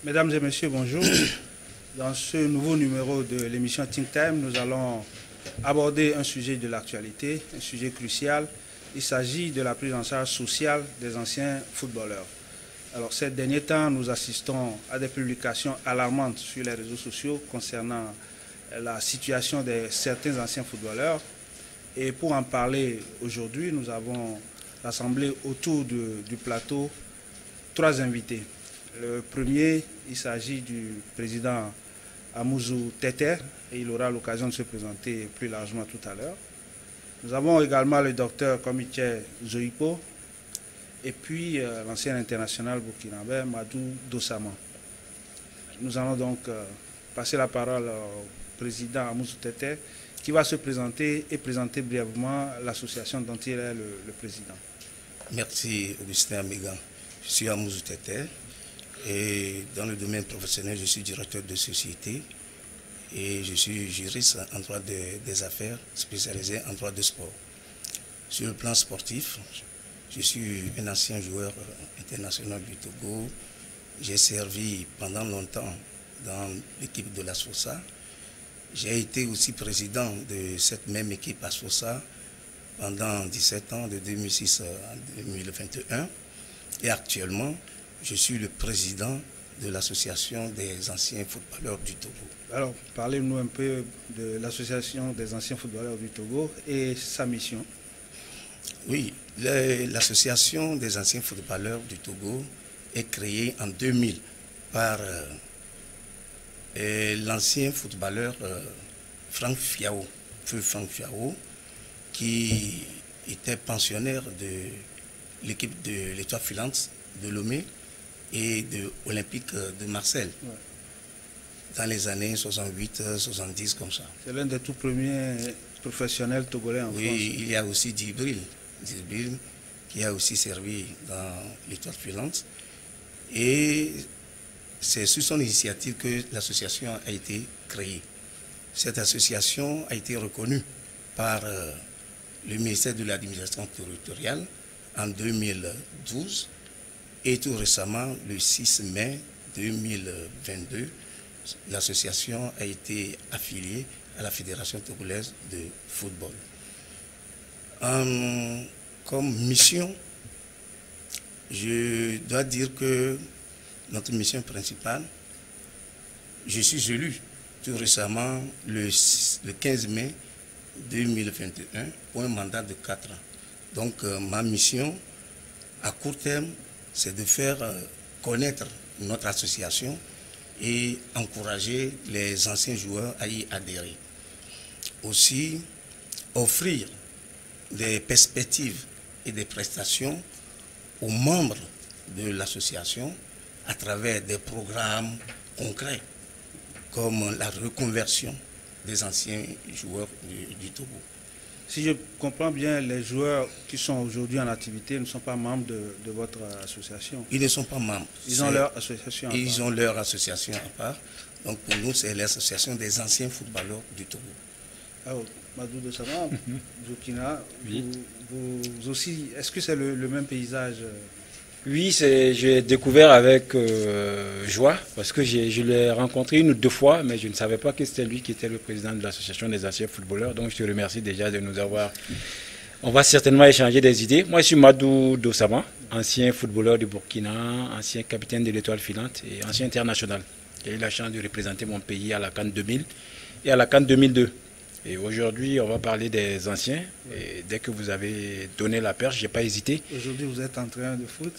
Mesdames et messieurs, bonjour. Dans ce nouveau numéro de l'émission Think Time, nous allons aborder un sujet de l'actualité, un sujet crucial. Il s'agit de la prise en charge sociale des anciens footballeurs. Alors, ces derniers temps, nous assistons à des publications alarmantes sur les réseaux sociaux concernant la situation de certains anciens footballeurs. Et pour en parler aujourd'hui, nous avons rassemblé autour du plateau 3 invités. Le premier, il s'agit du président Amouzou Tete, et il aura l'occasion de se présenter plus largement tout à l'heure. Nous avons également le docteur Komiche Zoipo, et puis l'ancien international burkinabé Madou Dossama. Nous allons donc passer la parole au président Amouzou Tete, qui va se présenter et présenter brièvement l'association dont il est le président. Merci Augustin Amiga. Je suis Amouzou Tete et dans le domaine professionnel, je suis directeur de société et je suis juriste en droit des affaires spécialisé en droit de sport. Sur le plan sportif, je suis un ancien joueur international du Togo. J'ai servi pendant longtemps dans l'équipe de la SFOSA. J'ai été aussi président de cette même équipe à SFOSA pendant 17 ans, de 2006 à 2021. Et actuellement, je suis le président de l'association des anciens footballeurs du Togo. Alors, parlez-nous un peu de l'association des anciens footballeurs du Togo et sa mission. Oui, l'association des anciens footballeurs du Togo est créée en 2000 par l'ancien footballeur Franck Fiao, feu Franck Fiao, qui était pensionnaire de l'équipe de l'Étoile filante de Lomé et de Olympique de Marseille, ouais, dans les années 68, 70 comme ça. C'est l'un des tout premiers professionnels togolais en France. Oui, il y a aussi Djibril qui a aussi servi dans l'Étoile filante. Et c'est sur son initiative que l'association a été créée. Cette association a été reconnue par le ministère de l'Administration territoriale en 2012 et tout récemment, le 6 mai 2022, l'association a été affiliée à la Fédération togolaise de football. Comme mission, je dois dire que notre mission principale, je suis élu tout récemment le 15 mai 2021 pour un mandat de 4 ans. Donc ma mission à court terme, c'est de faire connaître notre association et encourager les anciens joueurs à y adhérer. Aussi, offrir des perspectives et des prestations aux membres de l'association à travers des programmes concrets comme la reconversion des anciens joueurs du Togo. Si je comprends bien, les joueurs qui sont aujourd'hui en activité ne sont pas membres de votre association. Ils ne sont pas membres. Ils ont leur association à part. Ils ont leur association à part. Donc pour nous, c'est l'association des anciens footballeurs du Togo. Alors, Madou Dossama, Burkina, oui. vous aussi, est-ce que c'est le même paysage? Oui, j'ai découvert avec joie, parce que je l'ai rencontré 1 ou 2 fois, mais je ne savais pas que c'était lui qui était le président de l'association des anciens footballeurs. Donc je te remercie déjà de nous avoir... On va certainement échanger des idées. Moi, je suis Madou Dossama, ancien footballeur du Burkina, ancien capitaine de l'Étoile filante et ancien international. J'ai eu la chance de représenter mon pays à la CAN 2000 et à la CAN 2002. Et aujourd'hui, on va parler des anciens. Et dès que vous avez donné la perche, je n'ai pas hésité. Aujourd'hui, vous êtes entraîneur de foot?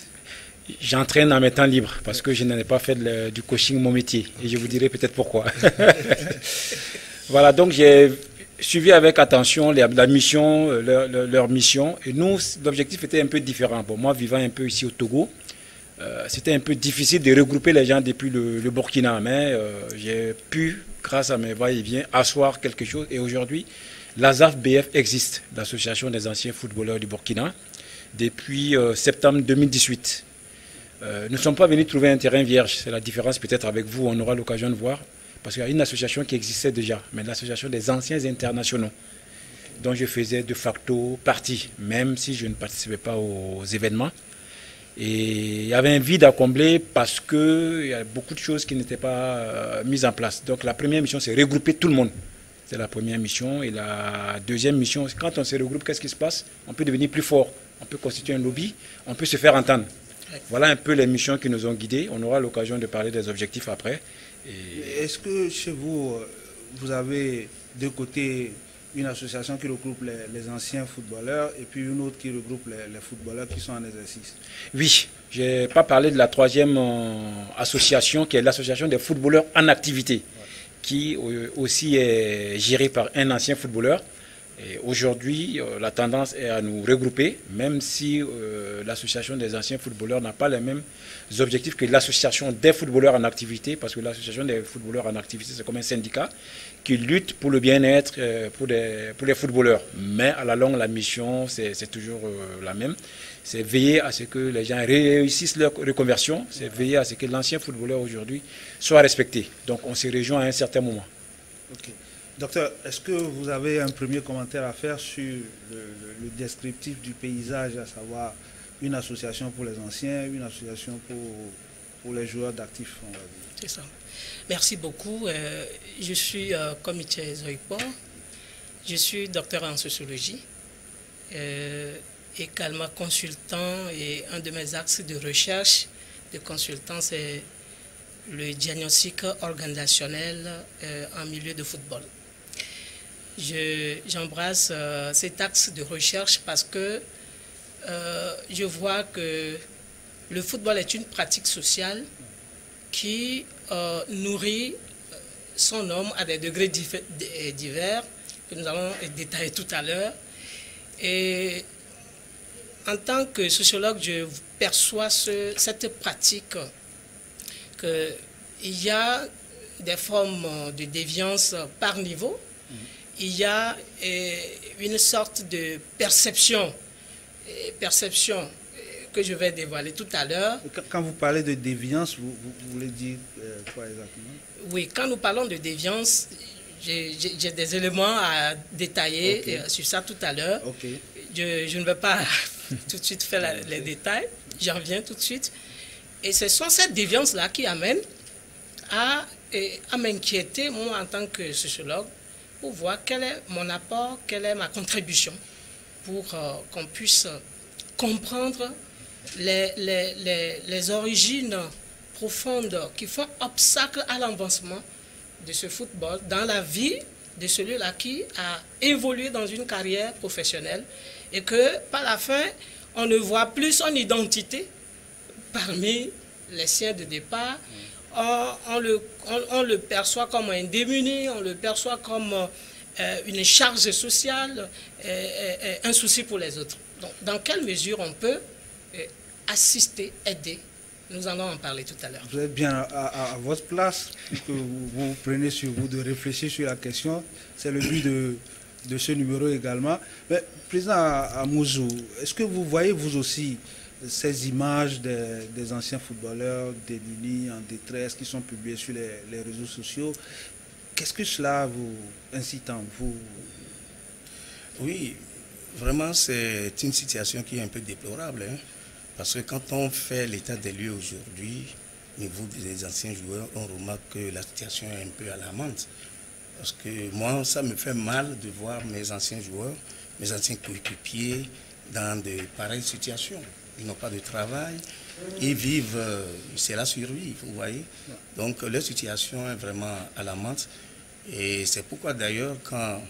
J'entraîne en mes temps libres parce que je n'en ai pas fait du coaching mon métier. Et je vous dirai peut-être pourquoi. Voilà, donc j'ai suivi avec attention la mission, leur mission. Et nous, l'objectif était un peu différent. Bon, moi, vivant un peu ici au Togo, c'était un peu difficile de regrouper les gens depuis le Burkina. Mais j'ai pu, grâce à mes va-et-vient, asseoir quelque chose. Et aujourd'hui, l'ASAF-BF existe, l'association des anciens footballeurs du Burkina, depuis septembre 2018. Nous ne sommes pas venus trouver un terrain vierge. C'est la différence peut-être avec vous, on aura l'occasion de voir. Parce qu'il y a une association qui existait déjà, mais l'association des anciens internationaux, dont je faisais de facto partie, même si je ne participais pas aux événements. Et il y avait un vide à combler parce qu'il y a beaucoup de choses qui n'étaient pas mises en place. Donc la première mission, c'est regrouper tout le monde. C'est la première mission. Et la deuxième mission, quand on se regroupe, qu'est-ce qui se passe? On peut devenir plus fort. On peut constituer un lobby. On peut se faire entendre. Voilà un peu les missions qui nous ont guidés. On aura l'occasion de parler des objectifs après. Est-ce que chez vous, vous avez de côté une association qui regroupe les anciens footballeurs et puis une autre qui regroupe les footballeurs qui sont en exercice? Oui, je n'ai pas parlé de la troisième association qui est l'association des footballeurs en activité, qui aussi est gérée par un ancien footballeur. Aujourd'hui, la tendance est à nous regrouper, même si l'association des anciens footballeurs n'a pas les mêmes objectifs que l'association des footballeurs en activité, parce que l'association des footballeurs en activité, c'est comme un syndicat qui lutte pour le bien-être pour les footballeurs. Mais à la longue, la mission, c'est toujours la même. C'est veiller à ce que les gens réussissent leur reconversion, c'est veiller à ce que l'ancien footballeur aujourd'hui soit respecté. Donc on se rejoint à un certain moment. Ok. Docteur, est-ce que vous avez un premier commentaire à faire sur le descriptif du paysage, à savoir une association pour les anciens, une association pour les joueurs d'actifs, on va dire? C'est ça. Merci beaucoup. Je suis Komiche Zoïpo. Je suis docteur en sociologie, également consultant, et un de mes axes de recherche de consultant, c'est le diagnostic organisationnel en milieu de football. J'embrasse cet axe de recherche parce que je vois que le football est une pratique sociale qui nourrit son homme à des degrés divers que nous allons détailler tout à l'heure. Et en tant que sociologue, je perçois cette pratique qu'il y a des formes de déviance par niveau. Il y a une sorte de perception que je vais dévoiler tout à l'heure. Quand vous parlez de déviance, vous voulez dire quoi exactement? Oui, quand nous parlons de déviance, j'ai des éléments à détailler sur ça tout à l'heure. Je ne vais pas tout de suite faire les détails, j'en viens tout de suite. Et ce sont ces déviances-là qui amènent à m'inquiéter, moi, en tant que sociologue, pour voir quel est mon apport, quelle est ma contribution pour qu'on puisse comprendre les origines profondes qui font obstacle à l'avancement de ce football dans la vie de celui-là qui a évolué dans une carrière professionnelle et que par la fin, on ne voit plus son identité parmi les siens de départ. On le perçoit comme un démuni, on le perçoit comme une charge sociale, un souci pour les autres. Donc, dans quelle mesure on peut assister, aider? Nous allons en parler tout à l'heure. Vous êtes bien à votre place, que vous prenez sur vous de réfléchir sur la question. C'est le but de ce numéro également. Mais, Président Amouzou, est-ce que vous voyez vous aussi ces images des anciens footballeurs démunis, en détresse, qui sont publiées sur les réseaux sociaux? Qu'est-ce que cela vous incite en vous? Oui, vraiment c'est une situation qui est un peu déplorable, hein, parce que quand on fait l'état des lieux aujourd'hui, au niveau des anciens joueurs, on remarque que la situation est un peu alarmante. Parce que moi, ça me fait mal de voir mes anciens joueurs, mes anciens coéquipiers dans de pareilles situations. Ils n'ont pas de travail, ils vivent, c'est la survie, vous voyez. Donc leur situation est vraiment alarmante. Et c'est pourquoi d'ailleurs quand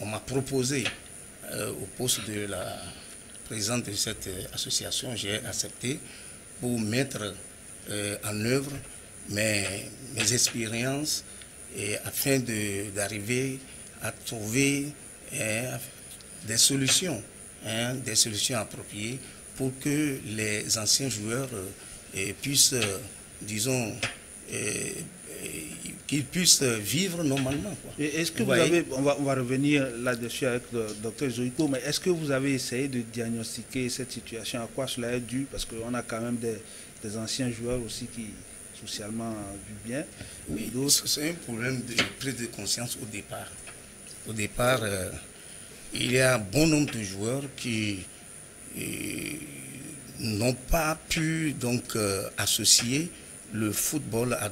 on m'a proposé au poste de la présidente de cette association, j'ai accepté pour mettre en œuvre mes expériences et afin d'arriver à trouver des solutions appropriées pour que les anciens joueurs puissent, disons, qu'ils puissent vivre normalement, quoi. Est-ce que vous avez, on va revenir là-dessus avec le docteur Zoïko, mais est-ce que vous avez essayé de diagnostiquer cette situation, à quoi cela est dû? Parce qu'on a quand même des anciens joueurs aussi qui socialement vivent bien. Oui, c'est un problème de prise de conscience au départ. Au départ, il y a un bon nombre de joueurs qui n'ont pas pu donc associer le football à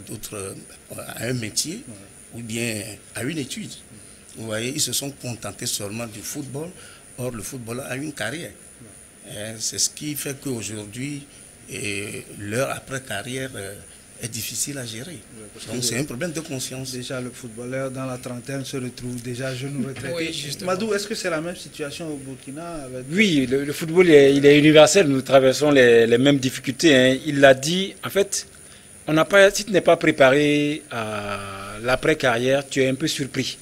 un métier ou bien à une étude. Vous voyez, ils se sont contentés seulement du football. Or, le football a une carrière. C'est ce qui fait qu'aujourd'hui, leur après-carrière est difficile à gérer. Donc, c'est un problème de conscience. Déjà, le footballeur dans la trentaine se retrouve déjà jeune retraité. Oui, Madou, est-ce que c'est la même situation au Burkina avec... Oui, le football, il est universel. Nous traversons les mêmes difficultés. Hein. Il l'a dit, en fait, si tu n'es pas préparé à l'après-carrière, tu es un peu surpris.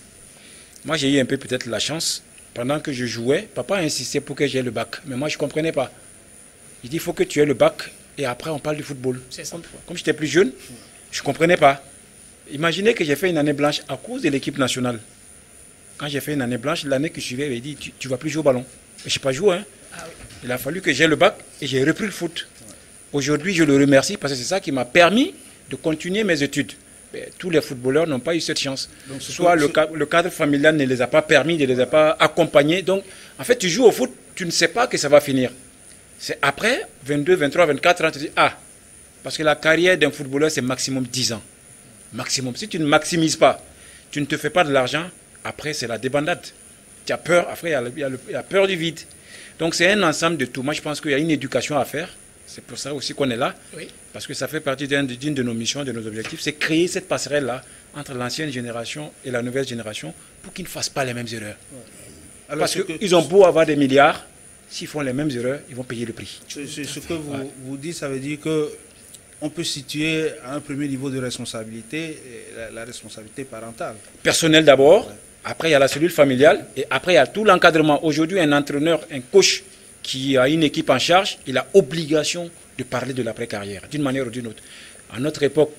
Moi, j'ai eu un peu peut-être la chance. Pendant que je jouais, papa insistait pour que j'aie le bac. Mais moi, je ne comprenais pas. Il dit, il faut que tu aies le bac et après, on parle du football. Comme j'étais plus jeune, je ne comprenais pas. Imaginez que j'ai fait une année blanche à cause de l'équipe nationale. Quand j'ai fait une année blanche, l'année que je suivais, il m'a dit, tu ne vas plus jouer au ballon. Mais je n'ai pas joué. Hein. Ah oui. Il a fallu que j'aie le bac et j'ai repris le foot. Aujourd'hui, je le remercie parce que c'est ça qui m'a permis de continuer mes études. Mais tous les footballeurs n'ont pas eu cette chance. Donc, soit le cadre familial ne les a pas permis, ne les a pas accompagnés. Donc, en fait, tu joues au foot, tu ne sais pas que ça va finir. C'est après 22, 23, 24 ans, tu te dis, ah, parce que la carrière d'un footballeur, c'est maximum 10 ans. Maximum. Si tu ne maximises pas, tu ne te fais pas de l'argent, après, c'est la débandade. Tu as peur, après, il y a peur du vide. Donc, c'est un ensemble de tout. Moi, je pense qu'il y a une éducation à faire. C'est pour ça aussi qu'on est là, oui. Parce que ça fait partie d'une de nos missions, de nos objectifs, c'est créer cette passerelle-là entre l'ancienne génération et la nouvelle génération pour qu'ils ne fassent pas les mêmes erreurs. Ouais. Alors, parce qu'ils ont beau avoir des milliards, s'ils font les mêmes erreurs, ils vont payer le prix. Ce que vous dites, ça veut dire qu'on peut situer à un premier niveau de responsabilité, la responsabilité parentale. Personnelle d'abord, ouais. Après il y a la cellule familiale et après il y a tout l'encadrement. Aujourd'hui, un entraîneur, un coach, qui a une équipe en charge, il a obligation de parler de l'après-carrière, d'une manière ou d'une autre. À notre époque,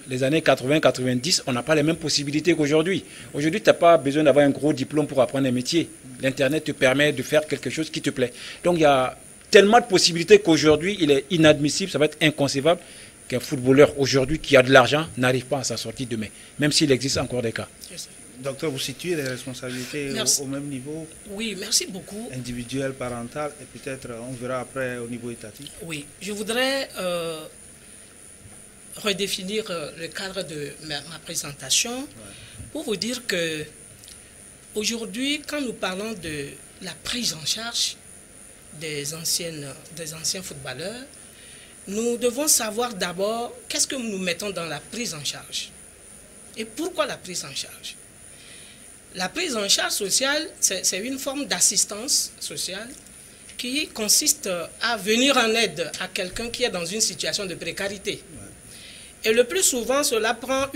les années 80-90, on n'a pas les mêmes possibilités qu'aujourd'hui. Aujourd'hui, tu n'as pas besoin d'avoir un gros diplôme pour apprendre un métier. L'Internet te permet de faire quelque chose qui te plaît. Donc, il y a tellement de possibilités qu'aujourd'hui, il est inadmissible, ça va être inconcevable qu'un footballeur aujourd'hui qui a de l'argent n'arrive pas à s'en sortir demain, même s'il existe encore des cas. Docteur, vous situez les responsabilités au même niveau? Oui, merci beaucoup. Individuel, parental, et peut-être on verra après au niveau étatique. Oui, je voudrais redéfinir le cadre de ma présentation pour vous dire que aujourd'hui, quand nous parlons de la prise en charge des anciens footballeurs, nous devons savoir d'abord qu'est-ce que nous mettons dans la prise en charge et pourquoi la prise en charge. La prise en charge sociale, c'est une forme d'assistance sociale qui consiste à venir en aide à quelqu'un qui est dans une situation de précarité. Ouais. Et le plus souvent, cela prend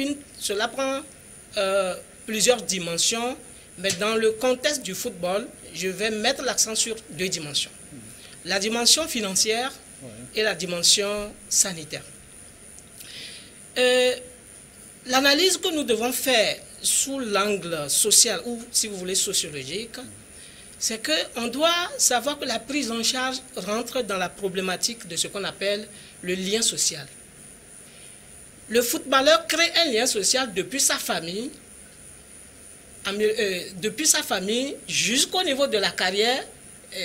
plusieurs dimensions, mais dans le contexte du football, je vais mettre l'accent sur 2 dimensions. La dimension financière et la dimension sanitaire. L'analyse que nous devons faire sous l'angle social ou, si vous voulez, sociologique, c'est qu'on doit savoir que la prise en charge rentre dans la problématique de ce qu'on appelle le lien social. Le footballeur crée un lien social depuis sa famille, jusqu'au niveau de la carrière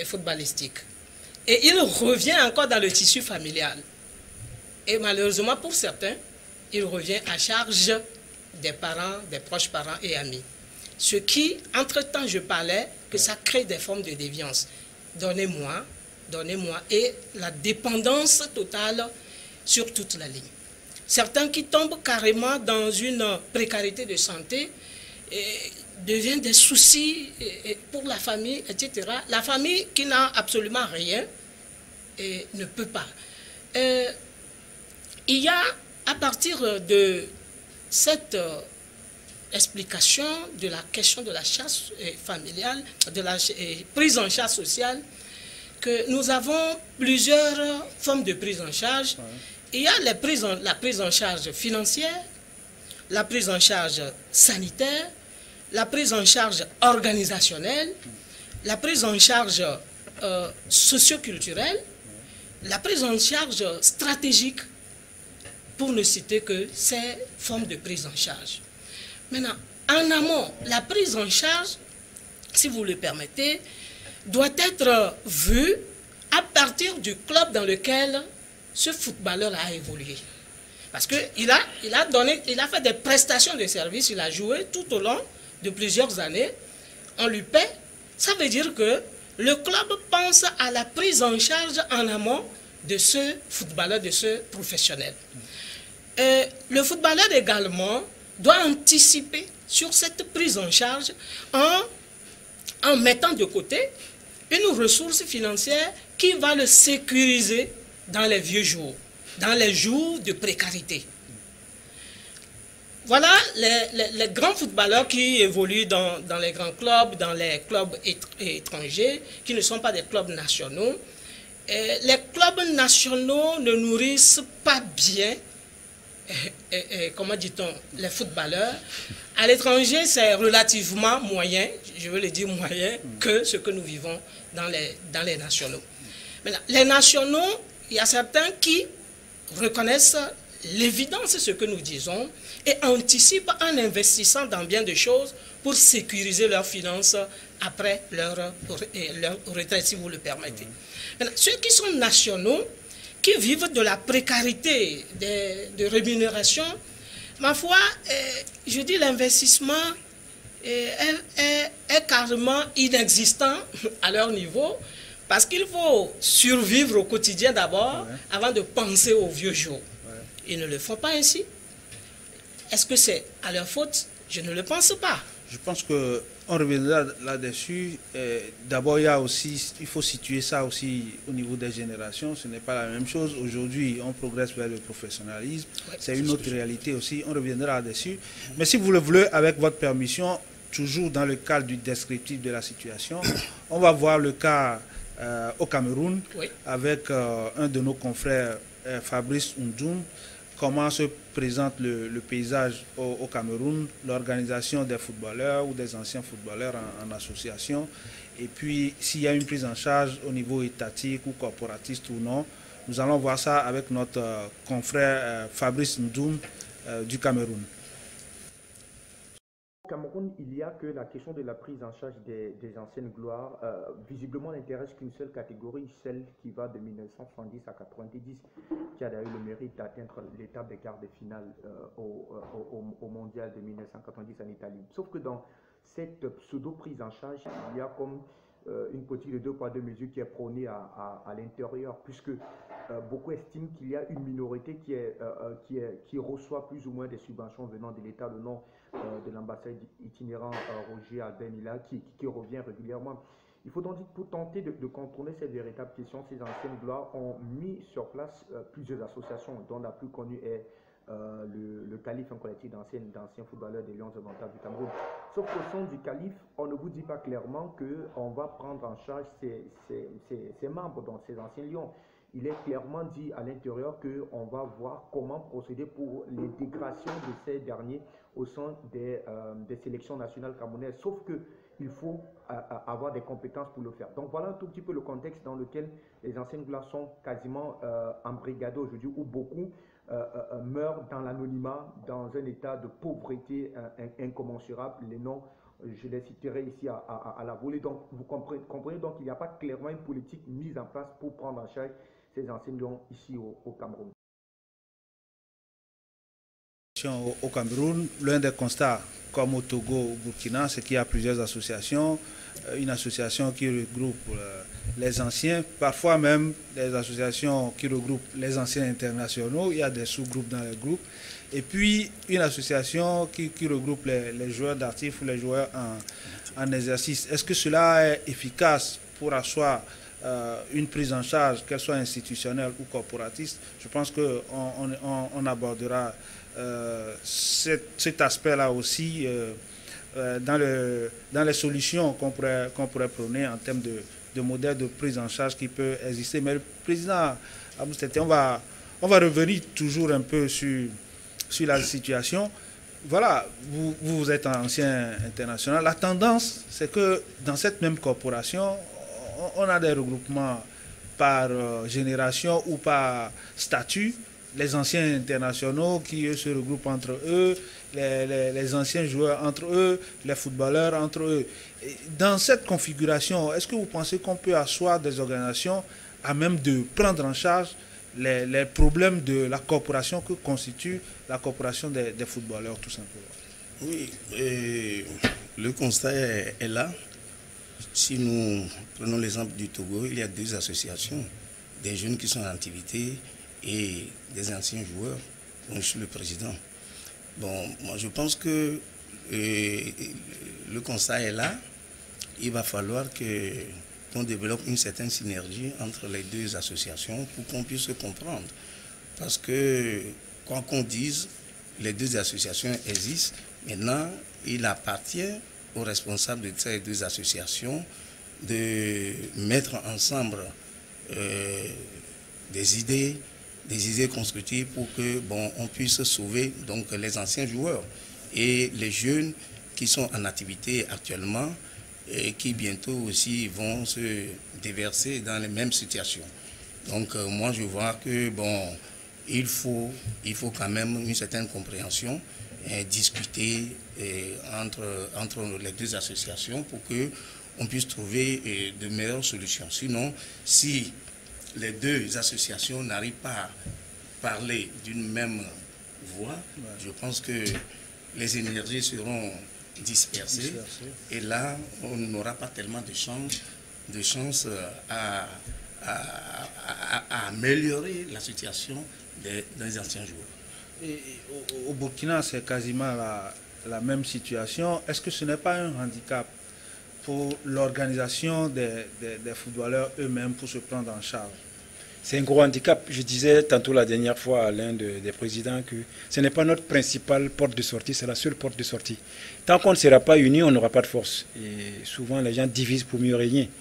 footballistique. Et il revient encore dans le tissu familial. Et malheureusement, pour certains, il revient à charge des parents, des proches parents et amis. Ce qui, entre-temps, je parlais que ça crée des formes de déviance. Donnez-moi, et la dépendance totale sur toute la ligne. Certains qui tombent carrément dans une précarité de santé deviennent des soucis pour la famille, etc. La famille qui n'a absolument rien et ne peut pas. Il y a, à partir de cette explication de la question de la charge familiale, de la prise en charge sociale, que nous avons plusieurs formes de prise en charge. Ouais. Il y a la prise en charge financière, la prise en charge sanitaire, la prise en charge organisationnelle, la prise en charge socioculturelle, la prise en charge stratégique, pour ne citer que ces formes de prise en charge. Maintenant, en amont, la prise en charge, si vous le permettez, doit être vue à partir du club dans lequel ce footballeur a évolué. Parce qu'il a fait des prestations de service, il a joué tout au long de plusieurs années, on lui paie. Ça veut dire que le club pense à la prise en charge en amont de ce footballeur, de ce professionnel. Le footballeur également doit anticiper sur cette prise en charge en mettant de côté une ressource financière qui va le sécuriser dans les vieux jours, dans les jours de précarité. Voilà les grands footballeurs qui évoluent dans les grands clubs, dans les clubs étrangers, qui ne sont pas des clubs nationaux. Les clubs nationaux ne nourrissent pas bien, comment dit-on, les footballeurs. À l'étranger, c'est relativement moyen, je veux le dire moyen, que ce que nous vivons dans les nationaux. Maintenant, les nationaux, il y a certains qui reconnaissent l'évidence de ce que nous disons et anticipent en investissant dans bien de choses pour sécuriser leurs finances après leur retraite, si vous le permettez. Maintenant, ceux qui sont nationaux, qui vivent de la précarité de rémunération, ma foi, je dis l'investissement est carrément inexistant à leur niveau, parce qu'il faut survivre au quotidien d'abord, avant de penser aux vieux jours. Ils ne le font pas ainsi. Est-ce que c'est à leur faute? Je ne le pense pas. Je pense qu'on reviendra là-dessus. D'abord, il faut situer ça aussi au niveau des générations. Ce n'est pas la même chose. Aujourd'hui, on progresse vers le professionnalisme. C'est une autre réalité aussi. On reviendra là-dessus. Mais si vous le voulez, avec votre permission, toujours dans le cadre du descriptif de la situation, on va voir le cas au Cameroun avec un de nos confrères, Fabrice Ndoum. Comment se présente le paysage au Cameroun, l'organisation des footballeurs ou des anciens footballeurs en association, et puis s'il y a une prise en charge au niveau étatique ou corporatiste ou non. Nous allons voir ça avec notre confrère Fabrice Ndoum du Cameroun. Au Cameroun, il n'y a que la question de la prise en charge des anciennes gloires. Visiblement, n'intéresse qu'une seule catégorie, celle qui va de 1970 à 90, qui a d'ailleurs le mérite d'atteindre l'étape des quarts de finale au mondial de 1990 en Italie. Sauf que dans cette pseudo-prise en charge, il y a comme une politique de 2 poids 2 mesures qui est prônée à l'intérieur, puisque beaucoup estiment qu'il y a une minorité qui reçoit plus ou moins des subventions venant de l'État, le nom de l'ambassade itinérant Roger Albert Mila, qui revient régulièrement. Il faut donc dire, pour tenter de contourner cette véritable question, ces anciennes gloires ont mis sur place plusieurs associations, dont la plus connue est le Calife, un collectif d'anciens footballeurs des Lions indomptables du Cameroun. Sauf qu'au sein du Calife, on ne vous dit pas clairement qu'on va prendre en charge ces membres, donc ces anciens Lions. Il est clairement dit à l'intérieur qu'on va voir comment procéder pour l'intégration de ces derniers au sein des sélections nationales camerounaises. Sauf qu'il faut avoir des compétences pour le faire. Donc voilà un tout petit peu le contexte dans lequel les anciennes gloires sont quasiment embrigadées aujourd'hui, où beaucoup meurent dans l'anonymat, dans un état de pauvreté incommensurable. Les noms, je les citerai ici à la volée. Donc vous comprenez donc qu'il n'y a pas clairement une politique mise en place pour prendre en charge ces anciens lions ici au Cameroun. Au Cameroun, l'un des constats, comme au Togo, au Burkina, c'est qu'il y a plusieurs associations. Une association qui regroupe les anciens, parfois même des associations qui regroupent les anciens internationaux. Il y a des sous-groupes dans les groupes. Et puis une association qui regroupe les joueurs d'actifs ou les joueurs en exercice. Est-ce que cela est efficace pour asseoir une prise en charge, qu'elle soit institutionnelle ou corporatiste? Je pense qu'on abordera cet aspect-là aussi dans les solutions qu'on pourrait prôner en termes de modèles de prise en charge qui peut exister. Mais le président Abou Tete, on va revenir toujours un peu sur la situation. Voilà, vous êtes un ancien international. La tendance, c'est que dans cette même corporation, on a des regroupements par génération ou par statut. Les anciens internationaux qui eux, se regroupent entre eux, les anciens joueurs entre eux, les footballeurs entre eux. Et dans cette configuration, est-ce que vous pensez qu'on peut asseoir des organisations à même de prendre en charge les problèmes de la corporation que constitue la corporation des footballeurs, tout simplement. Oui, le constat est là. Si nous prenons l'exemple du Togo, il y a 2 associations, des jeunes qui sont en activité et des anciens joueurs, dont je suis le président. Bon, moi je pense que le constat est là. Il va falloir qu'on développe une certaine synergie entre les 2 associations pour qu'on puisse se comprendre. Parce que, quoi qu'on dise, les 2 associations existent. Maintenant, il appartient aux responsables de ces 2 associations de mettre ensemble des idées constructives pour que on puisse sauver donc les anciens joueurs et les jeunes qui sont en activité actuellement et qui bientôt aussi vont se déverser dans les mêmes situations. Donc moi je vois que il faut quand même une certaine compréhension et discuter entre les 2 associations pour que on puisse trouver de meilleures solutions. Sinon, si les 2 associations n'arrivent pas à parler d'une même voix, je pense que les énergies seront dispersées et là, on n'aura pas tellement de chance à améliorer la situation des anciens joueurs. Et au Burkina, c'est quasiment la même situation. Est-ce que ce n'est pas un handicap pour l'organisation des footballeurs eux-mêmes pour se prendre en charge? C'est un gros handicap. Je disais tantôt la dernière fois à l'un des présidents que ce n'est pas notre principale porte de sortie, c'est la seule porte de sortie. Tant qu'on ne sera pas unis, on n'aura pas de force. Et souvent, les gens divisent pour mieux régner.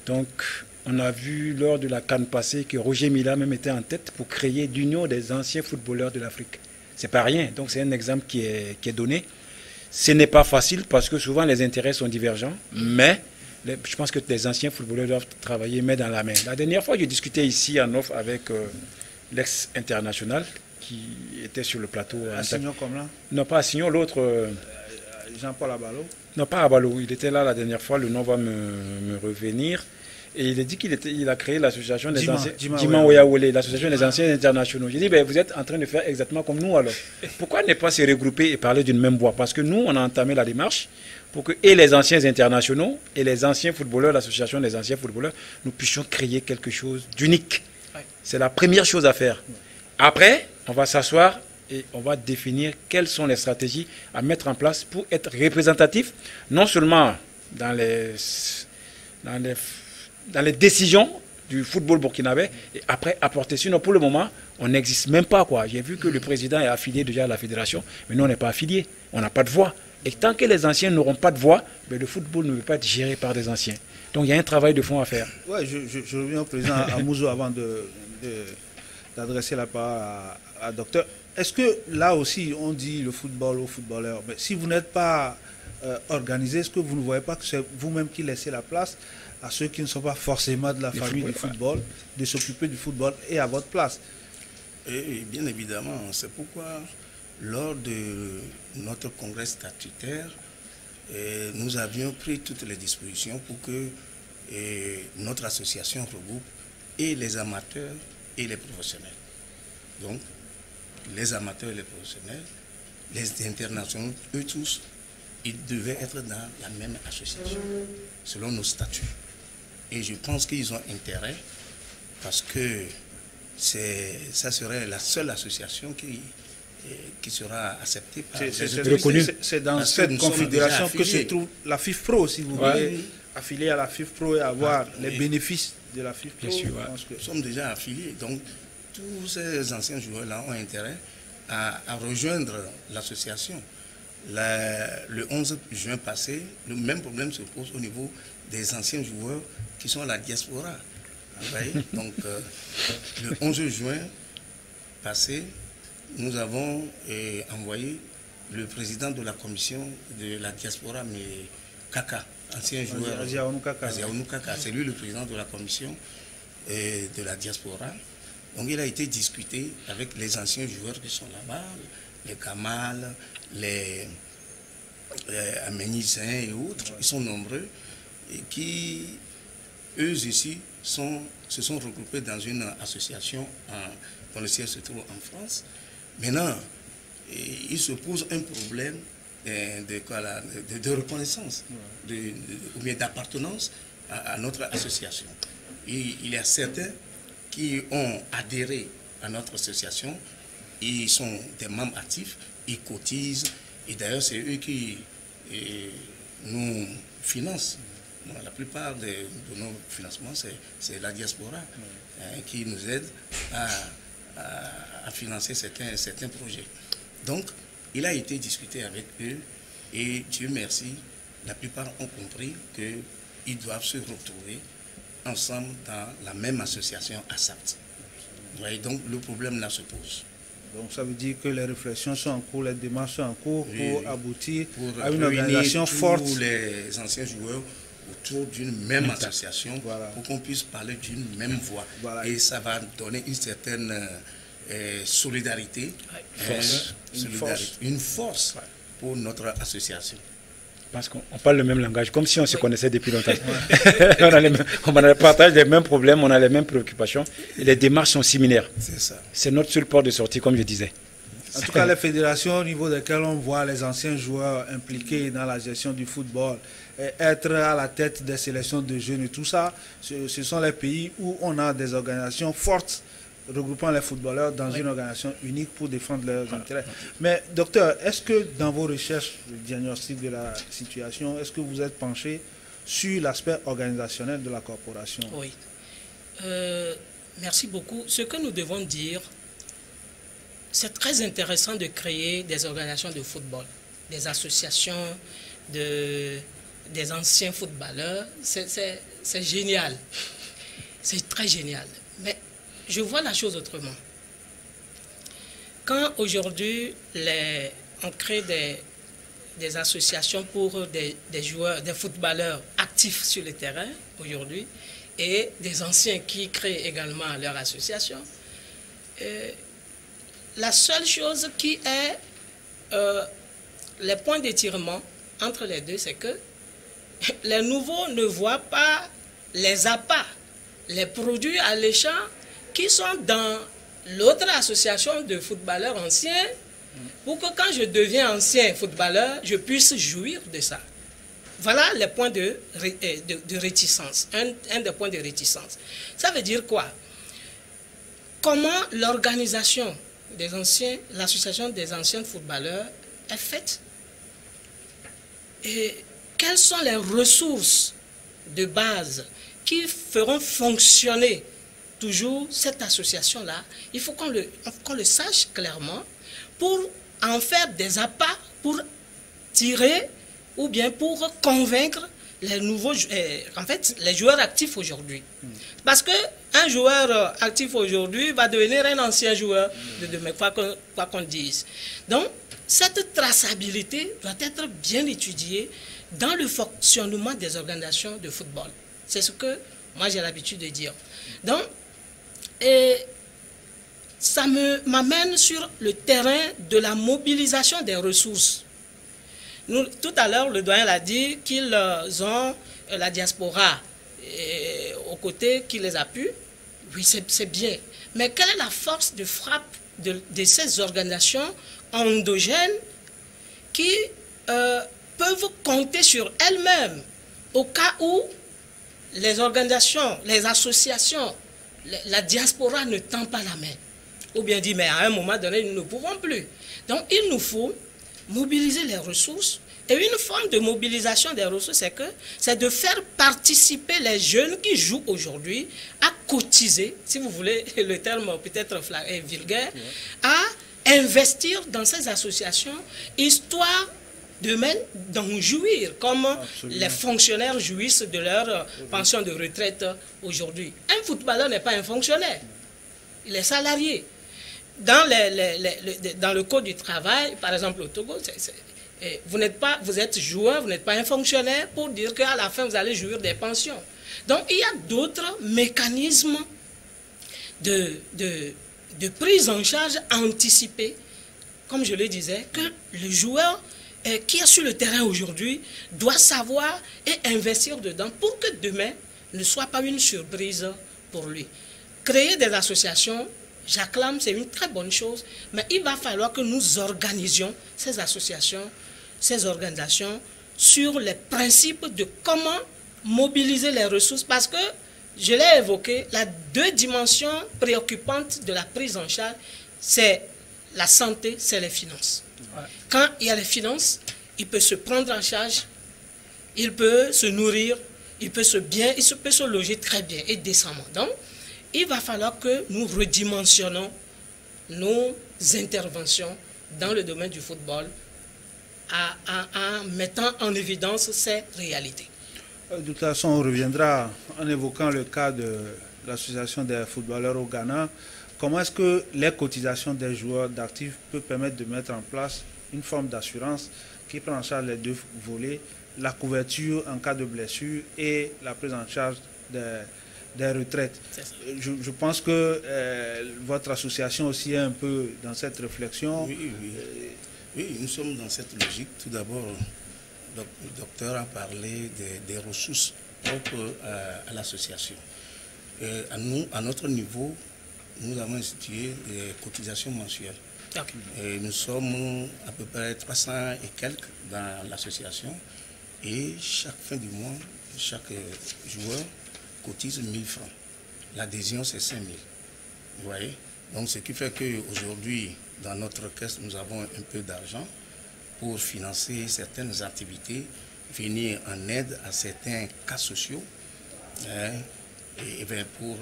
Donc, on a vu lors de la CAN passée que Roger Mila même était en tête pour créer l'union des anciens footballeurs de l'Afrique. C'est pas rien. Donc, c'est un exemple qui est donné. Ce n'est pas facile parce que souvent, les intérêts sont divergents, mais je pense que les anciens footballeurs doivent travailler main dans la main. La dernière fois, j'ai discuté ici en off avec l'ex-international qui était sur le plateau. Assignon comme là? Non, pas Assignon, l'autre. Jean-Paul Abalo? Non, pas Abalo. Il était là la dernière fois, le nom va me revenir. Et il a dit qu'il a créé l'association des anciens. L'association des anciens internationaux. J'ai dit, vous êtes en train de faire exactement comme nous alors. Pourquoi ne pas se regrouper et parler d'une même voix? Parce que nous, on a entamé la démarche pour que et les anciens internationaux et les anciens footballeurs, l'association des anciens footballeurs, nous puissions créer quelque chose d'unique. C'est la première chose à faire. Après, on va s'asseoir et on va définir quelles sont les stratégies à mettre en place pour être représentatif, non seulement dans les décisions du football burkinabé et après apporter. Sinon, pour le moment, on n'existe même pas. J'ai vu que le président est affilié déjà à la fédération, mais nous, on n'est pas affilié. On n'a pas de voix. Et tant que les anciens n'auront pas de voix, le football ne peut pas être géré par des anciens. Donc, il y a un travail de fond à faire. Oui, je reviens au président Amouzo avant d'adresser la parole à docteur. Est-ce que là aussi, on dit le football aux footballeurs, mais si vous n'êtes pas organisé, est-ce que vous ne voyez pas que c'est vous-même qui laissez la place à ceux qui ne sont pas forcément de la famille du football, de s'occuper du football et à votre place? Et bien évidemment, c'est pourquoi lors de notre congrès statutaire, nous avions pris toutes les dispositions pour que notre association regroupe et les amateurs et les professionnels. Donc, les amateurs et les professionnels, les internationaux, eux tous, ils devaient être dans la même association, selon nos statuts. Et je pense qu'ils ont intérêt, parce que ça serait la seule association qui sera acceptée par les... C'est dans cette configuration que se trouve la FIFPro, si vous voulez, affilier à la FIFPro et avoir les bénéfices de la FIFPro. Bien sûr, nous sommes déjà affiliés, donc tous ces anciens joueurs-là ont intérêt à rejoindre l'association. Le 11 juin passé, le même problème se pose au niveau des anciens joueurs qui sont à la diaspora. Donc, le 11 juin passé, nous avons envoyé le président de la commission de la diaspora, mais Kaka, ancien joueur. Aziaounou Kaka, c'est lui le président de la commission de la diaspora. Donc, il a été discuté avec les anciens joueurs qui sont là-bas, les Kamal, les Aménisins et autres, ils sont nombreux, et qui, eux aussi, se sont regroupés dans une association dont le siège se trouve en France. Maintenant, il se pose un problème de reconnaissance ou bien d'appartenance à notre association. Il y a certains qui ont adhéré à notre association, ils sont des membres actifs, ils cotisent, et d'ailleurs c'est eux qui nous financent. La plupart de nos financements, c'est la diaspora qui nous aide à financer certains projets. Donc, il a été discuté avec eux et Dieu merci, la plupart ont compris qu'ils doivent se retrouver ensemble dans la même association ASAPT. Donc, le problème là se pose. Donc ça veut dire que les réflexions sont en cours, les démarches sont en cours pour aboutir à une réunir organisation forte. Tous les anciens joueurs autour d'une même association pour qu'on puisse parler d'une même voix. Et ça va donner une certaine solidarité, une force pour notre association. Parce qu'on parle le même langage, comme si on se connaissait depuis longtemps. On partage les mêmes problèmes, on a les mêmes préoccupations, et les démarches sont similaires. C'est ça. C'est notre seul port de sortie, comme je disais. En tout cas, les fédérations au niveau desquelles on voit les anciens joueurs impliqués dans la gestion du football, et être à la tête des sélections de jeunes et tout ça, ce sont les pays où on a des organisations fortes regroupant les footballeurs dans une organisation unique pour défendre leurs intérêts. Mais docteur, est-ce que dans vos recherches, le diagnostic de la situation, est-ce que vous êtes penché sur l'aspect organisationnel de la corporation? Oui. Merci beaucoup. Ce que nous devons dire, c'est très intéressant de créer des organisations de football, des associations des anciens footballeurs. C'est génial. C'est très génial. Mais je vois la chose autrement. Quand aujourd'hui, on crée des associations pour des joueurs, des footballeurs actifs sur le terrain aujourd'hui, et des anciens qui créent également leur association, la seule chose qui est les points d'étirement entre les deux, c'est que les nouveaux ne voient pas les appâts, les produits alléchants qui sont dans l'autre association de footballeurs anciens, pour que quand je deviens ancien footballeur, je puisse jouir de ça. Voilà les points de réticence, un des points de réticence. Ça veut dire quoi? Comment l'organisation des anciens, l'association des anciens footballeurs est faite? Et quelles sont les ressources de base qui feront fonctionner toujours cette association-là? Il faut qu'on le sache clairement pour en faire des appâts, pour tirer ou bien pour convaincre les nouveaux, en fait, les joueurs actifs aujourd'hui. Parce qu'un joueur actif aujourd'hui va devenir un ancien joueur de demain, quoi qu'on dise. Donc, cette traçabilité doit être bien étudiée dans le fonctionnement des organisations de football. C'est ce que moi j'ai l'habitude de dire. Donc, ça m'amène sur le terrain de la mobilisation des ressources. Tout à l'heure, le doyen l'a dit qu'ils ont la diaspora aux côtés qui les appuie. Oui, c'est bien. Mais quelle est la force de frappe de ces organisations endogènes qui peuvent compter sur elles-mêmes au cas où les organisations, les associations, la diaspora ne tend pas la main? Ou bien dit, mais à un moment donné, nous ne pouvons plus. Donc, il nous faut mobiliser les ressources. Et une forme de mobilisation des ressources, c'est de faire participer les jeunes qui jouent aujourd'hui à cotiser, si vous voulez le terme peut-être vulgaire, à investir dans ces associations, histoire demain d'en jouir, comme les fonctionnaires jouissent de leur pension de retraite aujourd'hui. Un footballeur n'est pas un fonctionnaire, il est salarié. Dans le code du travail, par exemple au Togo, vous êtes joueur, vous n'êtes pas un fonctionnaire pour dire qu'à la fin vous allez jouir des pensions. Donc il y a d'autres mécanismes de prise en charge anticipée, comme je le disais, que le joueur qui est sur le terrain aujourd'hui doit savoir et investir dedans pour que demain ne soit pas une surprise pour lui. Créer des associations, j'acclame, c'est une très bonne chose, mais il va falloir que nous organisions ces associations, ces organisations sur les principes de comment mobiliser les ressources, parce que, je l'ai évoqué, la deux dimensions préoccupantes de la prise en charge, c'est la santé, c'est les finances. Ouais. Quand il y a les finances, il peut se prendre en charge, il peut se nourrir, il peut se loger très bien et décemment. Donc, il va falloir que nous redimensionnons nos interventions dans le domaine du football en mettant en évidence ces réalités. De toute façon, on reviendra en évoquant le cas de l'association des footballeurs au Ghana. Comment est-ce que les cotisations des joueurs d'actifs peuvent permettre de mettre en place une forme d'assurance qui prend en charge les deux volets, la couverture en cas de blessure et la prise en charge des retraites. Je pense que votre association aussi est un peu dans cette réflexion. Oui, nous sommes dans cette logique. Tout d'abord, le docteur a parlé des ressources propres à l'association. À notre niveau, nous avons institué des cotisations mensuelles. Et nous sommes à peu près 300 et quelques dans l'association. Et chaque fin du mois, chaque joueur cotise 1000 francs. L'adhésion, c'est 5000. Vous voyez? Donc, ce qui fait qu'aujourd'hui, dans notre caisse, nous avons un peu d'argent pour financer certaines activités, venir en aide à certains cas sociaux, et pour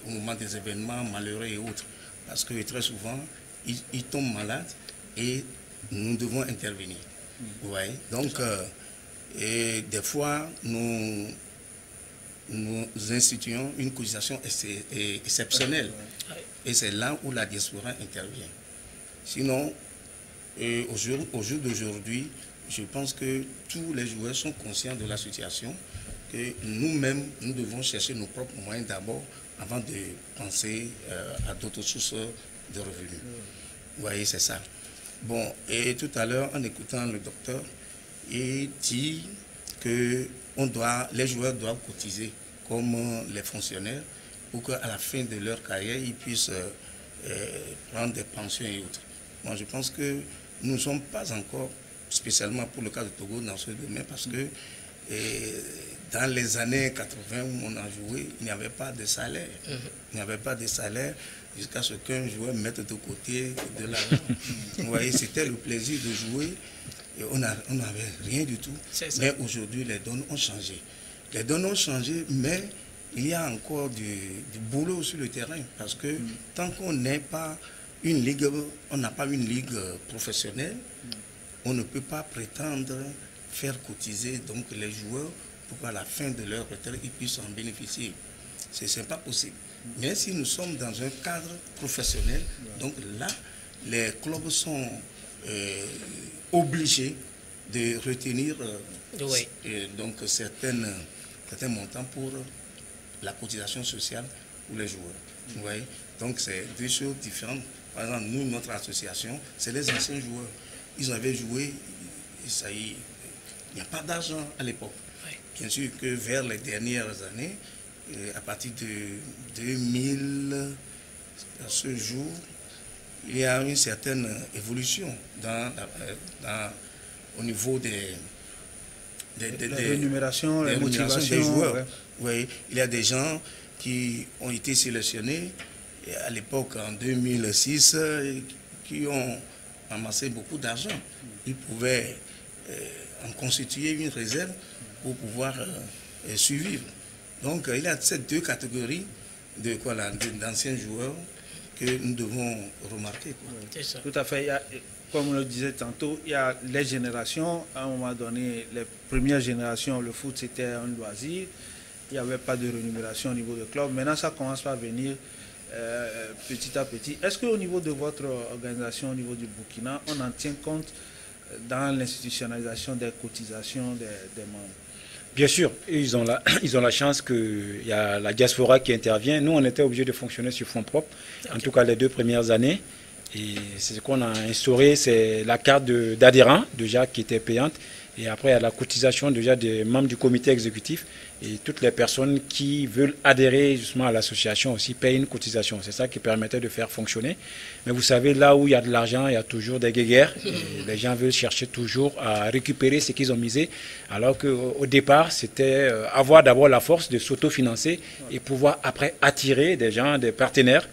au moment des événements malheureux et autres. Parce que très souvent, ils tombent malades et nous devons intervenir. Vous voyez? Donc, et des fois, nous instituons une cotisation exceptionnelle. Et c'est là où la diaspora intervient. Sinon, au jour d'aujourd'hui, je pense que tous les joueurs sont conscients de la situation, que nous-mêmes, nous devons chercher nos propres moyens d'abord avant de penser à d'autres sources de revenus. Vous voyez, c'est ça. Bon, et tout à l'heure, en écoutant le docteur, il dit que les joueurs doivent cotiser comme les fonctionnaires pour qu'à la fin de leur carrière, ils puissent prendre des pensions et autres. Moi, je pense que nous ne sommes pas encore, spécialement pour le cas de Togo, dans ce domaine, parce que dans les années 80 où on a joué, il n'y avait pas de salaire. Il n'y avait pas de salaire jusqu'à ce qu'un joueur mette de côté de l'argent. Vous voyez, c'était le plaisir de jouer. Et on n'avait rien du tout. Mais aujourd'hui, les donnes ont changé. Les donnes ont changé, mais il y a encore du boulot sur le terrain. Parce que tant qu'on n'est pas une ligue, on n'a pas une ligue professionnelle, on ne peut pas prétendre faire cotiser donc les joueurs pour qu'à la fin de leur retraite, ils puissent en bénéficier. Ce n'est pas possible. Mais si nous sommes dans un cadre professionnel, donc là, les clubs sont obligés de retenir donc certains montants pour la cotisation sociale pour les joueurs. Vous voyez? Donc c'est deux choses différentes. Par exemple, nous, notre association, c'est les anciens joueurs. Ils avaient joué, il n'y a pas d'argent à l'époque. Bien sûr que vers les dernières années, à partir de 2000, à ce jour, il y a une certaine évolution au niveau des rémunérations, les motivations des joueurs. Ouais. Oui, il y a des gens qui ont été sélectionnés à l'époque, en 2006, qui ont amassé beaucoup d'argent. Ils pouvaient en constituer une réserve pour pouvoir survivre. Donc, il y a ces deux catégories d'anciens joueurs que nous devons remarquer. C'est ça. Tout à fait. Comme on le disait tantôt, il y a les générations. À un moment donné, les premières générations, le foot, c'était un loisir. Il n'y avait pas de rémunération au niveau du club. Maintenant, ça commence à venir petit à petit. Est-ce qu'au niveau de votre organisation, au niveau du Burkina, on en tient compte dans l'institutionnalisation des cotisations des membres? Bien sûr, ils ont la chance qu'il y a la diaspora qui intervient. Nous, on était obligés de fonctionner sur fonds propres, en tout cas les 2 premières années. Et c'est ce qu'on a instauré, c'est la carte d'adhérent, déjà, qui était payante. Et après, il y a la cotisation déjà des membres du comité exécutif. Et toutes les personnes qui veulent adhérer justement à l'association aussi payent une cotisation. C'est ça qui permettait de faire fonctionner. Mais vous savez, là où il y a de l'argent, il y a toujours des guéguerres. Et les gens veulent chercher toujours à récupérer ce qu'ils ont misé. Alors qu'au départ, c'était avoir d'abord la force de s'autofinancer et pouvoir après attirer des gens, des partenaires,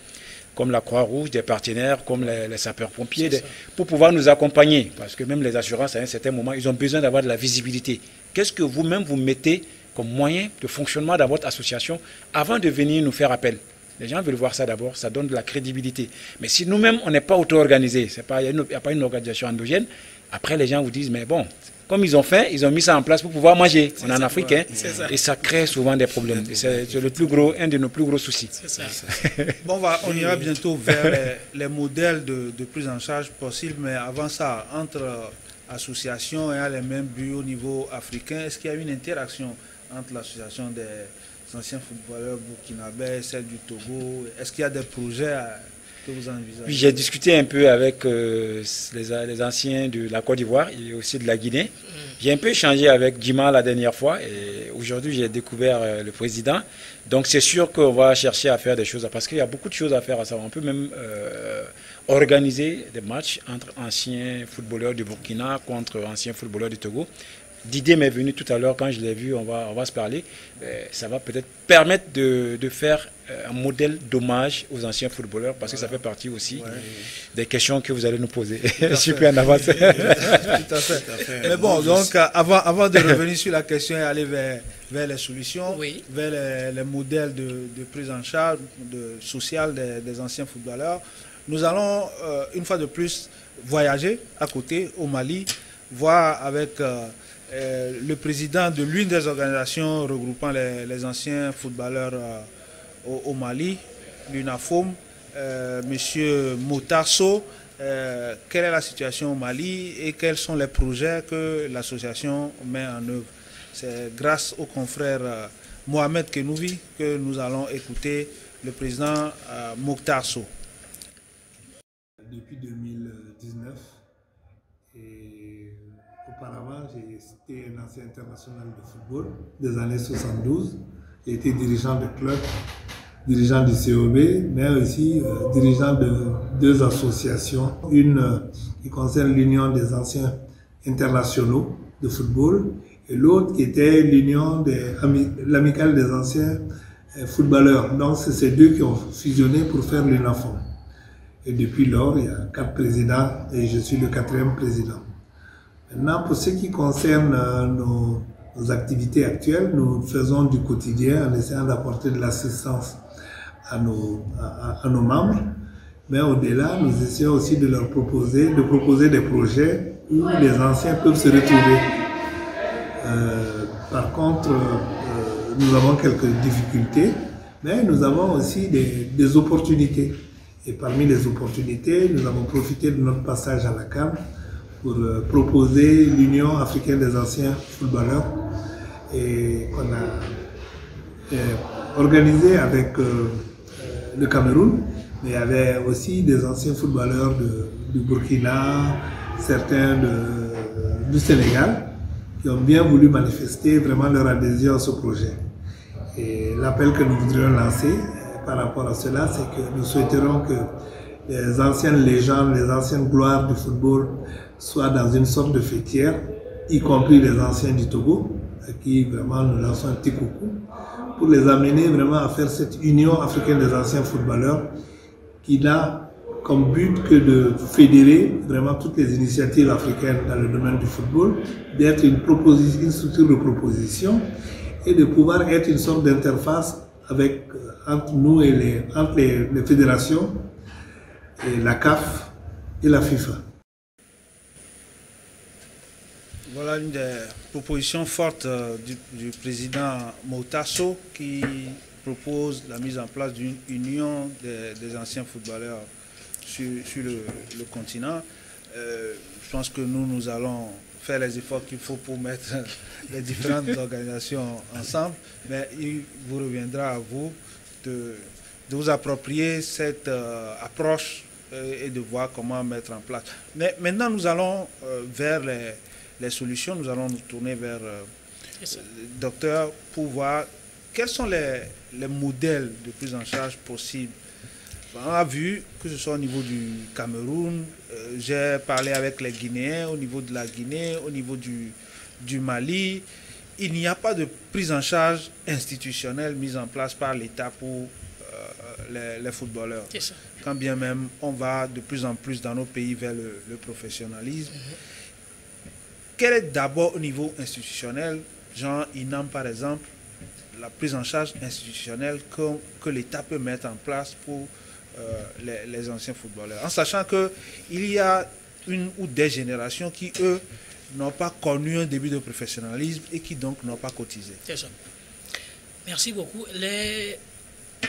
comme la Croix-Rouge, des partenaires comme les sapeurs-pompiers, pour pouvoir nous accompagner. Parce que même les assurances, à un certain moment, ils ont besoin d'avoir de la visibilité. Qu'est-ce que vous-même vous mettez comme moyen de fonctionnement dans votre association avant de venir nous faire appel? Les gens veulent voir ça d'abord, ça donne de la crédibilité. Mais si nous-mêmes, on n'est pas auto-organisé, il n'y a pas une organisation endogène, après les gens vous disent, mais bon, comme ils ont fait, ils ont mis ça en place pour pouvoir manger. On est en Afrique, hein, et ça crée souvent des problèmes. C'est un de nos plus gros soucis. C'est ça. Bon, on ira bientôt vers les modèles de prise en charge possibles, mais avant ça, entre associations ayant les mêmes buts au niveau africain, est-ce qu'il y a une interaction entre l'association des anciens footballeurs burkinabés et celle du Togo? Est-ce qu'il y a des projets que vous envisagez? Oui, j'ai discuté un peu avec les anciens de la Côte d'Ivoire et aussi de la Guinée. J'ai un peu échangé avec Djima la dernière fois et aujourd'hui j'ai découvert le président. Donc c'est sûr qu'on va chercher à faire des choses parce qu'il y a beaucoup de choses à faire à ça. On peut même organiser des matchs entre anciens footballeurs du Burkina contre anciens footballeurs du Togo. L'idée m'est venue tout à l'heure quand je l'ai vu, on va se parler. Ça va peut-être permettre de faire un modèle d'hommage aux anciens footballeurs parce que ça fait partie aussi des questions que vous allez nous poser. Je suis plus en avance. Tout à fait. Mais bon, donc avant de revenir sur la question et aller vers les solutions, vers les modèles de prise en charge sociale des anciens footballeurs, nous allons une fois de plus voyager à côté au Mali, voir avec le président de l'une des organisations regroupant les anciens footballeurs au Mali, l'UNAFOM, M. Motasso. Quelle est la situation au Mali et quels sont les projets que l'association met en œuvre? C'est grâce au confrère Mohamed Kenouvi que nous allons écouter le président Motasso. Depuis 2019, et auparavant, j'étais un ancien international de football des années 72. J'ai été dirigeant de club, dirigeant du COB, mais aussi dirigeant de deux associations. Une qui concerne l'Union des anciens internationaux de football et l'autre qui était l'amicale des anciens footballeurs. Donc c'est ces deux qui ont fusionné pour faire l'UNAFOM. Et depuis lors, il y a 4 présidents et je suis le 4e président. Maintenant, pour ce qui concerne nos activités actuelles, nous faisons du quotidien en essayant d'apporter de l'assistance à nos membres. Mais au-delà, nous essayons aussi de leur proposer des projets où les anciens peuvent se retrouver. Par contre, nous avons quelques difficultés, mais nous avons aussi des opportunités. Et parmi les opportunités, nous avons profité de notre passage à la CAN pour proposer l'Union africaine des anciens footballeurs et qu'on a organisé avec le Cameroun, mais il y avait aussi des anciens footballeurs du Burkina, certains du Sénégal, qui ont bien voulu manifester vraiment leur adhésion à ce projet. Et l'appel que nous voudrions lancer par rapport à cela, c'est que nous souhaiterons que les anciennes légendes, les anciennes gloires du football soient dans une sorte de fêtière, y compris les anciens du Togo, à qui vraiment nous lançons un petit coucou, pour les amener vraiment à faire cette union africaine des anciens footballeurs qui n'a comme but que de fédérer vraiment toutes les initiatives africaines dans le domaine du football, d'être une structure de proposition et de pouvoir être une sorte d'interface entre nous et entre les fédérations, et la CAF et la FIFA. Voilà une des propositions fortes du président Motasso qui propose la mise en place d'une union des anciens footballeurs sur le continent. Je pense que nous allons faire les efforts qu'il faut pour mettre les différentes organisations ensemble, mais il vous reviendra à vous de vous approprier cette approche et de voir comment mettre en place. Mais maintenant, nous allons vers les solutions, nous allons nous tourner vers le docteur pour voir quels sont les modèles de prise en charge possibles. On a vu que ce soit au niveau du Cameroun, j'ai parlé avec les Guinéens, au niveau de la Guinée, au niveau du Mali. Il n'y a pas de prise en charge institutionnelle mise en place par l'État pour les footballeurs. Quand bien même on va de plus en plus dans nos pays vers le professionnalisme. Quel est d'abord au niveau institutionnel, Jean Inam par exemple, la prise en charge institutionnelle que l'État peut mettre en place pour les anciens footballeurs, en sachant qu'il y a une ou des générations qui, eux, n'ont pas connu un début de professionnalisme et qui donc n'ont pas cotisé. C'est ça. Merci beaucoup.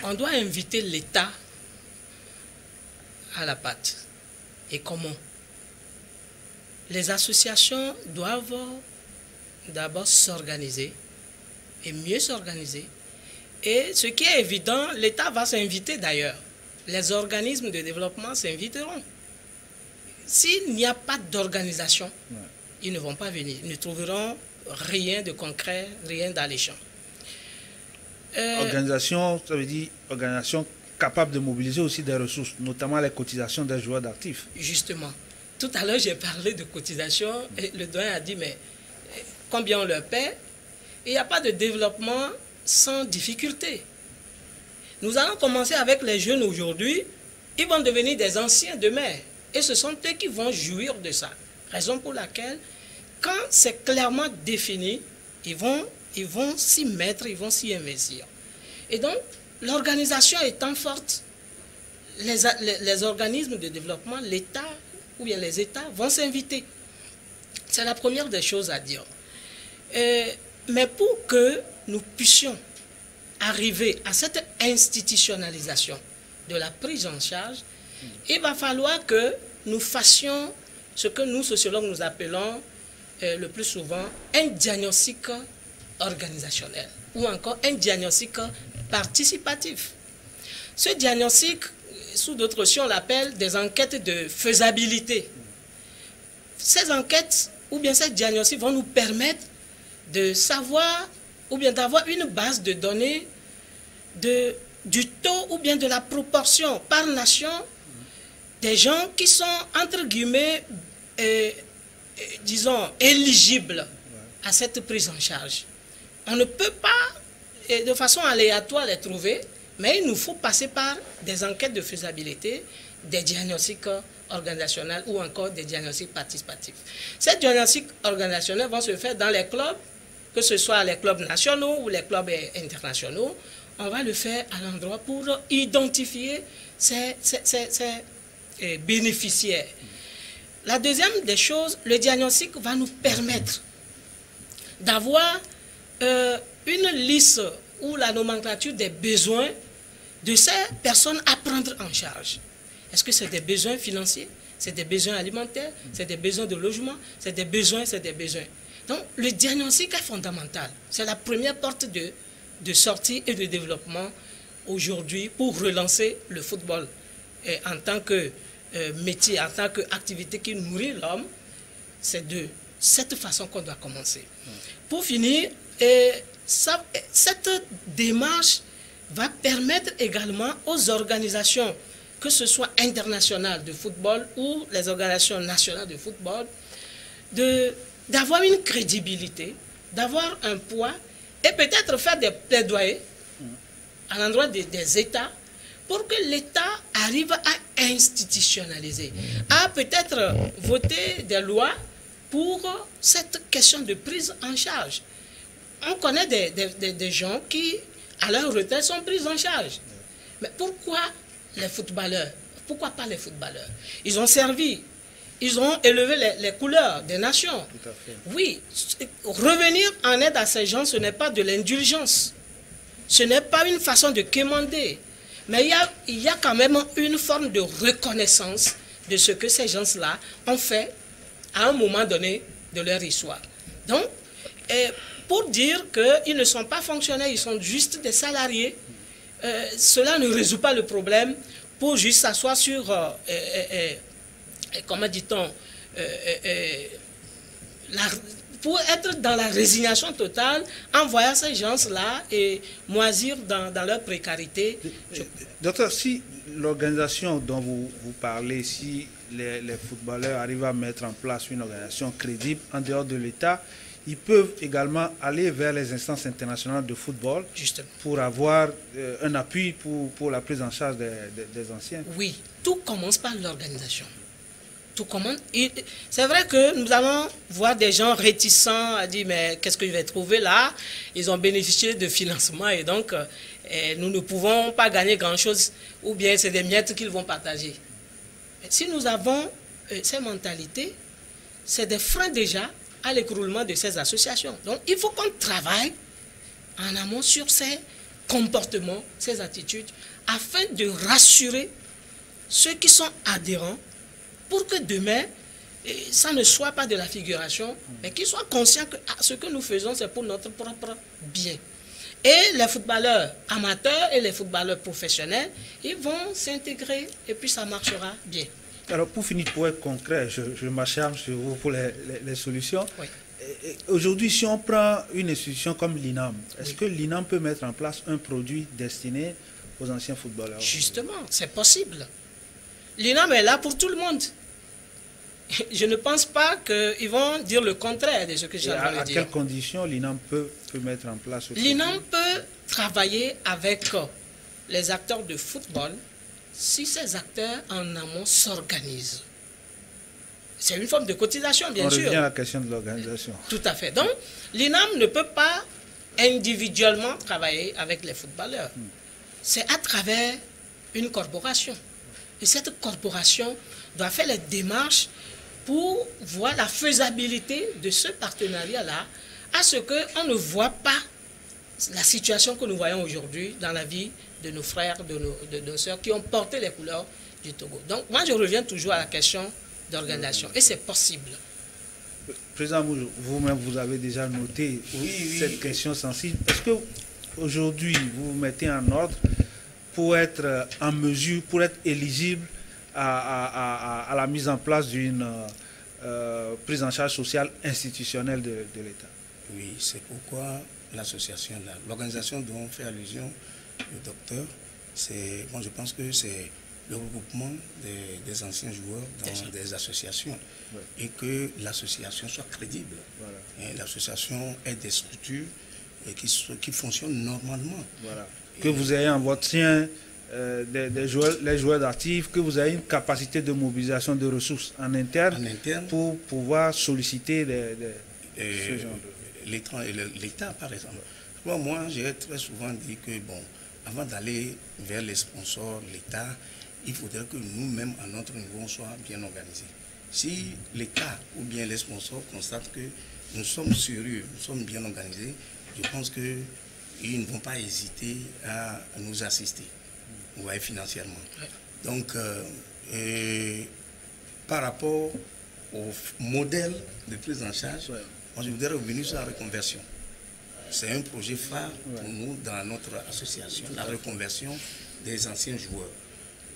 On doit inviter l'État à la patte. Et comment? Les associations doivent d'abord s'organiser et mieux s'organiser. Et ce qui est évident, l'État va s'inviter d'ailleurs. Les organismes de développement s'inviteront. S'il n'y a pas d'organisation, ils ne vont pas venir. Ils ne trouveront rien de concret, rien d'alléchant. Organisation, ça veut dire organisation capable de mobiliser aussi des ressources, notamment les cotisations des joueurs d'actifs. Justement. Tout à l'heure, j'ai parlé de cotisations et le doyen a dit, mais combien on leur paie? Il n'y a pas de développement sans difficulté. Nous allons commencer avec les jeunes aujourd'hui. Ils vont devenir des anciens demain. Et ce sont eux qui vont jouir de ça. Raison pour laquelle, quand c'est clairement défini, ils vont s'y mettre, ils vont s'y investir. Et donc, l'organisation étant forte, les organismes de développement, l'État ou bien les États vont s'inviter. C'est la première des choses à dire. Mais pour que nous puissions arriver à cette institutionnalisation de la prise en charge, il va falloir que nous fassions ce que nous, sociologues, nous appelons le plus souvent un diagnostic organisationnel ou encore un diagnostic participatif. Ce diagnostic, sous d'autres noms, on l'appelle des enquêtes de faisabilité. Ces enquêtes ou bien ces diagnostics vont nous permettre de savoir ou bien d'avoir une base de données du taux ou bien de la proportion par nation des gens qui sont, entre guillemets, disons, éligibles à cette prise en charge. On ne peut pas, de façon aléatoire, les trouver, mais il nous faut passer par des enquêtes de faisabilité, des diagnostics organisationnels ou encore des diagnostics participatifs. Ces diagnostics organisationnels vont se faire dans les clubs, que ce soit les clubs nationaux ou les clubs internationaux. On va le faire à l'endroit pour identifier ces bénéficiaires. La deuxième des choses, le diagnostic va nous permettre d'avoir une liste ou la nomenclature des besoins de ces personnes à prendre en charge. Est-ce que c'est des besoins financiers? C'est des besoins alimentaires? C'est des besoins de logement? C'est des besoins, c'est des besoins. Donc, le diagnostic est fondamental. C'est la première porte de sortie et de développement aujourd'hui pour relancer le football en tant que métier, en tant qu'activité qui nourrit l'homme. C'est de cette façon qu'on doit commencer. Pour finir, cette démarche va permettre également aux organisations, que ce soit internationales de football ou les organisations nationales de football, d'avoir une crédibilité, d'avoir un poids et peut-être faire des plaidoyers à l'endroit des États pour que l'État arrive à institutionnaliser, à peut-être voter des lois pour cette question de prise en charge. On connaît des gens qui, à leur retraite, sont pris en charge. Mais pourquoi les footballeurs? Pourquoi pas les footballeurs? Ils ont servi. Ils ont élevé les couleurs des nations. Tout à fait. Oui, revenir en aide à ces gens, ce n'est pas de l'indulgence. Ce n'est pas une façon de quémander. Mais il y a quand même une forme de reconnaissance de ce que ces gens-là ont fait à un moment donné de leur histoire. Donc, pour dire qu'ils ne sont pas fonctionnaires, ils sont juste des salariés, cela ne résout pas le problème pour juste s'asseoir sur... comment dit-on, pour être dans la résignation totale, en voyant ces gens-là et moisir dans leur précarité. Docteur, si l'organisation dont vous parlez, si les footballeurs arrivent à mettre en place une organisation crédible en dehors de l'État, ils peuvent également aller vers les instances internationales de football. Justement. Pour avoir un appui pour la prise en charge des anciens. Oui, tout commence par l'organisation. C'est vrai que nous allons voir des gens réticents à dire mais qu'est-ce que je vais trouver là? Ils ont bénéficié de financement et donc nous ne pouvons pas gagner grand-chose ou bien c'est des miettes qu'ils vont partager. Si nous avons ces mentalités, c'est des freins déjà à l'écroulement de ces associations. Donc il faut qu'on travaille en amont sur ces comportements, ces attitudes, afin de rassurer ceux qui sont adhérents pour que demain, ça ne soit pas de la figuration, mais qu'ils soient conscients que ce que nous faisons, c'est pour notre propre bien. Et les footballeurs amateurs et les footballeurs professionnels, ils vont s'intégrer et puis ça marchera bien. Alors pour finir, pour être concret, je m'acharne sur vous pour les solutions. Oui. Aujourd'hui, si on prend une institution comme l'INAM, est-ce que l'INAM peut mettre en place un produit destiné aux anciens footballeurs? Justement, c'est possible. L'INAM est là pour tout le monde. Je ne pense pas qu'ils vont dire le contraire de ce que j'ai envie de dire. À quelles conditions l'INAM peut mettre en place ce produit? L'INAM peut travailler avec les acteurs de football si ces acteurs en amont s'organisent. C'est une forme de cotisation, bien sûr. On revient à la question de l'organisation. Tout à fait. Donc, l'INAM ne peut pas individuellement travailler avec les footballeurs. C'est à travers une corporation. Et cette corporation doit faire les démarches pour voir la faisabilité de ce partenariat-là, à ce qu'on ne voit pas la situation que nous voyons aujourd'hui dans la vie de nos frères, de nos sœurs qui ont porté les couleurs du Togo. Donc, moi, je reviens toujours à la question d'organisation. Et c'est possible. Président, vous-même, vous avez déjà noté cette question sensible. Est-ce que aujourd'hui, vous vous mettez en ordre pour être en mesure, pour être éligible à la mise en place d'une prise en charge sociale institutionnelle de l'État? Oui, c'est pourquoi l'association, l'organisation dont fait allusion le docteur, je pense que c'est le regroupement des anciens joueurs dans des associations, et que l'association soit crédible. Voilà. L'association ait des structures qui fonctionnent normalement. Voilà. Que vous ayez en votre sein les joueurs actifs, que vous ayez une capacité de mobilisation de ressources en interne pour pouvoir solliciter ce genre de... L'État, par exemple. Moi, j'ai très souvent dit que, bon, avant d'aller vers les sponsors, l'État, il faudrait que nous-mêmes, à notre niveau, on soit bien organisés. Si l'État ou bien les sponsors constatent que nous sommes sérieux, nous sommes bien organisés, je pense qu'ils ne vont pas hésiter à nous assister, vous voyez, financièrement. Donc, par rapport au modèle de prise en charge, moi, je voudrais revenir sur la reconversion. C'est un projet phare pour nous dans notre association, la reconversion des anciens joueurs.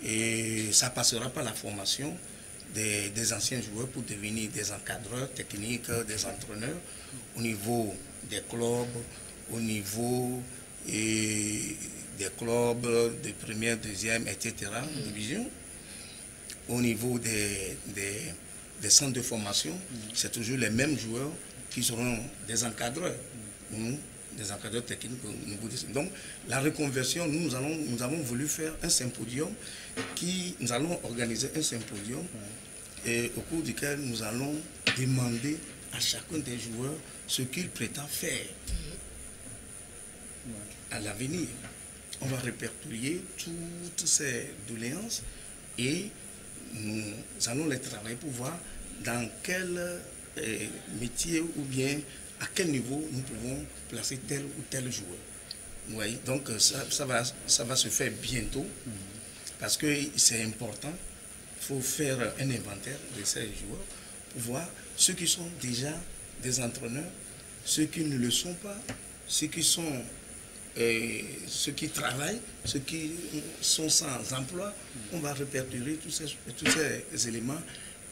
Et ça passera par la formation des anciens joueurs pour devenir des encadreurs techniques, des entraîneurs au niveau des clubs, au niveau des clubs de première, deuxième, etc., division. Au niveau des centres de formation, c'est toujours les mêmes joueurs qui seront des encadreurs. Des encadreurs techniques au niveau de... Donc, la reconversion, nous avons voulu faire un symposium nous allons organiser un symposium et au cours duquel nous allons demander à chacun des joueurs ce qu'il prétend faire à l'avenir. On va répertorier toutes ces doléances et nous allons les travailler pour voir dans quel métier ou bien à quel niveau nous pouvons placer tel ou tel joueur. Oui, donc ça va se faire bientôt parce que c'est important. Il faut faire un inventaire de ces joueurs pour voir ceux qui sont déjà des entraîneurs, ceux qui ne le sont pas, ceux qui travaillent, ceux qui sont sans emploi. On va répertorier tous ces éléments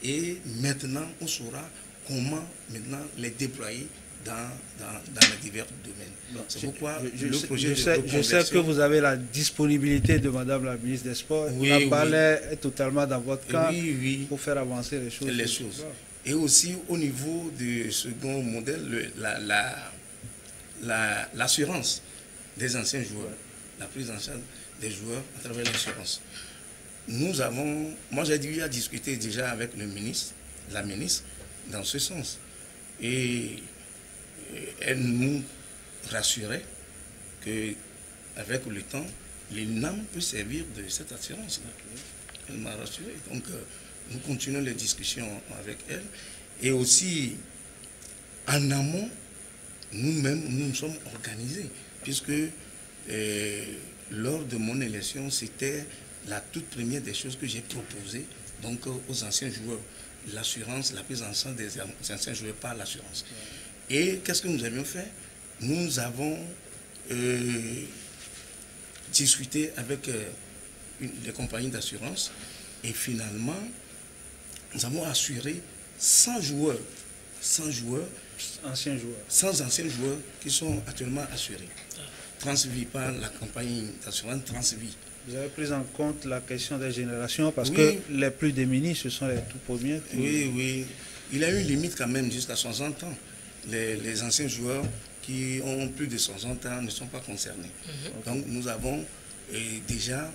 et maintenant on saura comment maintenant les déployer dans les divers domaines. C'est pourquoi le projet de reconversion... Je sais que vous avez la disponibilité de Madame la ministre des Sports. Oui, la balle est totalement dans votre camp pour faire avancer les choses. Et aussi au niveau du second modèle, l'assurance des anciens joueurs, la prise en charge des joueurs à travers l'assurance. Moi j'ai dû discuter déjà avec la ministre, dans ce sens. Et elle nous rassurait qu'avec le temps, l'INAM peut servir de cette assurance-là. Elle m'a rassuré. Donc, nous continuons les discussions avec elle. Et aussi, en amont, nous-mêmes, nous nous sommes organisés, puisque lors de mon élection, c'était la toute première des choses que j'ai proposées donc, aux anciens joueurs. L'assurance, la prise en charge des anciens joueurs par l'assurance. Et qu'est-ce que nous avions fait? Nous avons discuté avec les compagnies d'assurance et finalement, nous avons assuré 100 joueurs, 100 anciens joueurs qui sont actuellement assurés. Transvie par la compagnie d'assurance Transvie. Vous avez pris en compte la question des générations parce que les plus démunis, ce sont les tout premiers. Oui. Il y a une limite quand même jusqu'à 60 ans. Les anciens joueurs qui ont plus de 60 ans ne sont pas concernés. Donc nous avons déjà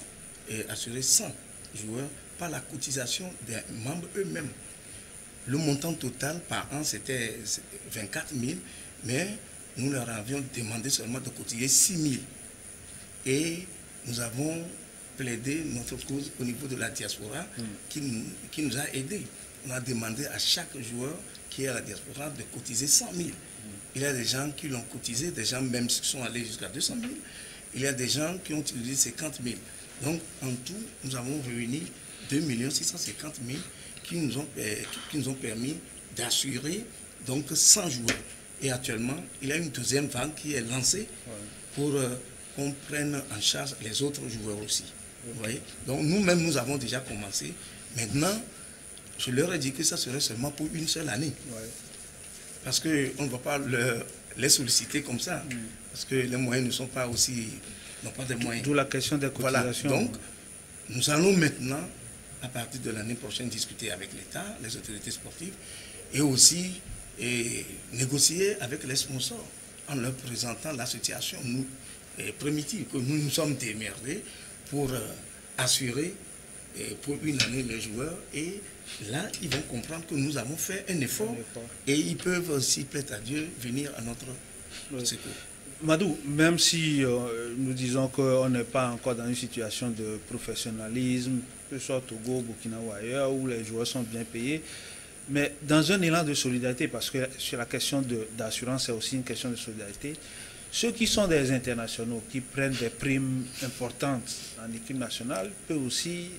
assuré 100 joueurs par la cotisation des membres eux-mêmes. Le montant total par an, c'était 24 000, mais nous leur avions demandé seulement de cotiser 6 000. Et nous avons plaidé notre cause au niveau de la diaspora qui nous a aidés. On a demandé à chaque joueur qui est à la diaspora de cotiser 100 000. Il y a des gens qui l'ont cotisé, des gens même qui sont allés jusqu'à 200 000. Il y a des gens qui ont utilisé 50 000. Donc en tout, nous avons réuni 2 650 000 qui nous ont permis d'assurer donc 100 joueurs. Et actuellement, il y a une deuxième vague qui est lancée pour qu'on prenne en charge les autres joueurs aussi. Vous voyez? Donc nous-mêmes, nous avons déjà commencé. Maintenant, je leur ai dit que ça serait seulement pour une seule année. Parce qu'on ne va pas les solliciter comme ça. Parce que les moyens ne sont pas aussi... n'ont pas des moyens. D'où la question des cotisations. Voilà. Donc, nous allons maintenant, à partir de l'année prochaine, discuter avec l'État, les autorités sportives, et aussi négocier avec les sponsors en leur présentant la situation primitive, que nous nous sommes démerdés pour assurer pour une année les joueurs. Et là, ils vont comprendre que nous avons fait un effort et ils peuvent aussi, plaît à Dieu, venir à notre secours. Madou, même si nous disons qu'on n'est pas encore dans une situation de professionnalisme, que ce soit au Togo, Burkina ou ailleurs, où les joueurs sont bien payés, mais dans un élan de solidarité, parce que sur la question d'assurance, c'est aussi une question de solidarité, ceux qui sont des internationaux, qui prennent des primes importantes en équipe nationale, peuvent aussi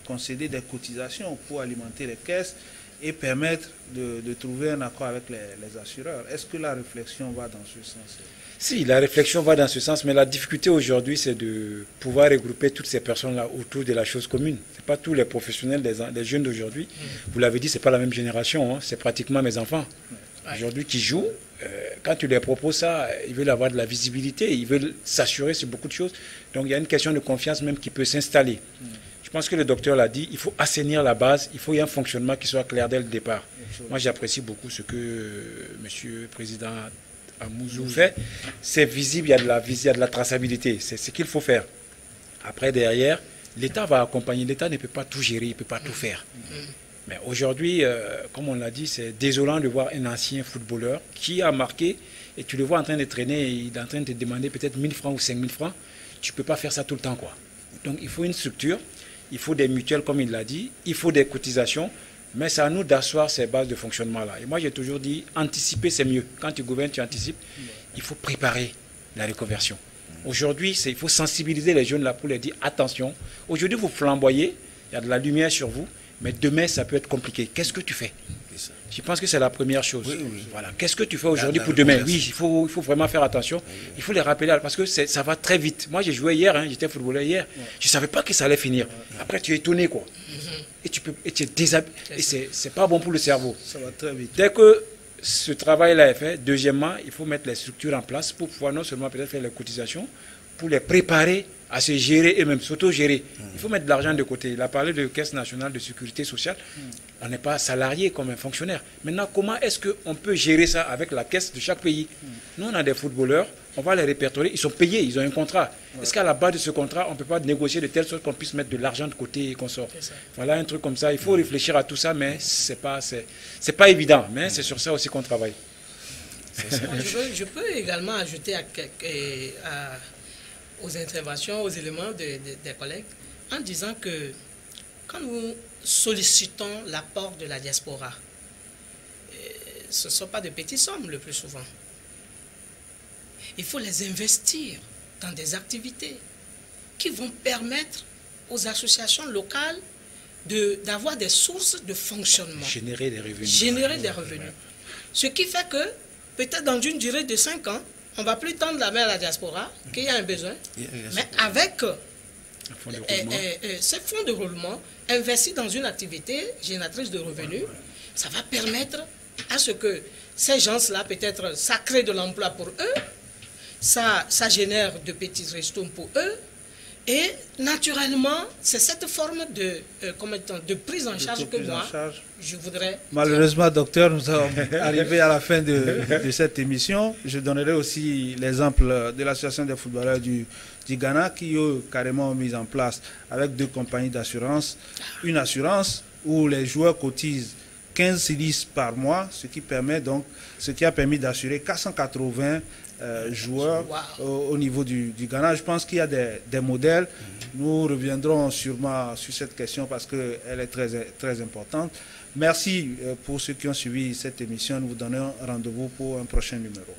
concéder des cotisations pour alimenter les caisses et permettre de trouver un accord avec les assureurs. Est-ce que la réflexion va dans ce sens? Si, la réflexion va dans ce sens, mais la difficulté aujourd'hui, c'est de pouvoir regrouper toutes ces personnes-là autour de la chose commune. Ce n'est pas tous les professionnels, des jeunes d'aujourd'hui. Vous l'avez dit, ce n'est pas la même génération, hein. C'est pratiquement mes enfants. Aujourd'hui, qui jouent, quand tu leur proposes ça, ils veulent avoir de la visibilité, ils veulent s'assurer sur beaucoup de choses. Donc il y a une question de confiance même qui peut s'installer. Je pense que le docteur l'a dit, il faut assainir la base, il faut y avoir un fonctionnement qui soit clair dès le départ. Moi, j'apprécie beaucoup ce que Monsieur le Président Amouzou fait. C'est visible, il y a de la traçabilité, c'est ce qu'il faut faire. Après, derrière, l'État va accompagner. L'État ne peut pas tout gérer, il ne peut pas tout faire. Mais aujourd'hui, comme on l'a dit, c'est désolant de voir un ancien footballeur qui a marqué, et tu le vois en train de traîner, il est en train de te demander peut-être 1000 francs ou 5000 francs. Tu ne peux pas faire ça tout le temps, quoi. Donc il faut une structure, il faut des mutuelles, comme il l'a dit, il faut des cotisations, mais c'est à nous d'asseoir ces bases de fonctionnement-là. Et moi, j'ai toujours dit, anticiper, c'est mieux. Quand tu gouvernes, tu anticipes. Il faut préparer la reconversion. Aujourd'hui, il faut sensibiliser les jeunes là pour leur dire, attention, aujourd'hui, vous flamboyez, il y a de la lumière sur vous, mais demain, ça peut être compliqué. Qu'est-ce que tu fais? Je pense que c'est la première chose. Voilà. Qu'est-ce que tu fais aujourd'hui pour demain? Oui, il faut vraiment faire attention. Il faut les rappeler parce que ça va très vite. Moi, j'ai joué hier, j'étais footballeur hier. Je ne savais pas que ça allait finir. Après, tu es étonné, quoi. Et tu es déshabillé. Et c'est pas bon pour le cerveau. Ça va très vite. Dès que ce travail-là est fait, deuxièmement, il faut mettre les structures en place pour pouvoir non seulement peut-être faire les cotisations, pour les préparer à se gérer eux-mêmes, s'auto-gérer. Il faut mettre de l'argent de côté. Il a parlé de Caisse nationale de sécurité sociale. On n'est pas salarié comme un fonctionnaire. Maintenant, comment est-ce qu'on peut gérer ça avec la caisse de chaque pays? Nous, on a des footballeurs, on va les répertorier. Ils sont payés, ils ont un contrat. Est-ce qu'à la base de ce contrat, on ne peut pas négocier de telle sorte qu'on puisse mettre de l'argent de côté et qu'on sort? Voilà un truc comme ça. Il faut réfléchir à tout ça, mais c'est pas évident. Mais c'est sur ça aussi qu'on travaille. Je peux également ajouter aux interventions, aux éléments des collègues, en disant que quand nous sollicitons l'apport de la diaspora, ce ne sont pas de petites sommes le plus souvent. Il faut les investir dans des activités qui vont permettre aux associations locales d'avoir des sources de fonctionnement. Générer des revenus. Générer des revenus. Ce qui fait que, peut-être dans une durée de 5 ans, on ne va plus tendre la main à la diaspora, qu'il y a un besoin, mais avec ces fonds de roulement investis dans une activité génératrice de revenus, ça va permettre à ce que ces gens-là, peut-être, ça crée de l'emploi pour eux, ça génère de petits restos pour eux, et naturellement, c'est cette forme de prise en charge que moi, je voudrais... Malheureusement, docteur, nous sommes arrivés à la fin de cette émission. Je donnerai aussi l'exemple de l'association des footballeurs du Ghana qui, eux, carrément ont mis en place avec 2 compagnies d'assurance, une assurance où les joueurs cotisent 15 cedis par mois, ce qui a permis d'assurer 480 joueurs au niveau du Ghana. Je pense qu'il y a des modèles. Nous reviendrons sûrement sur cette question parce qu'elle est très, très importante. Merci pour ceux qui ont suivi cette émission. Nous vous donnons rendez-vous pour un prochain numéro.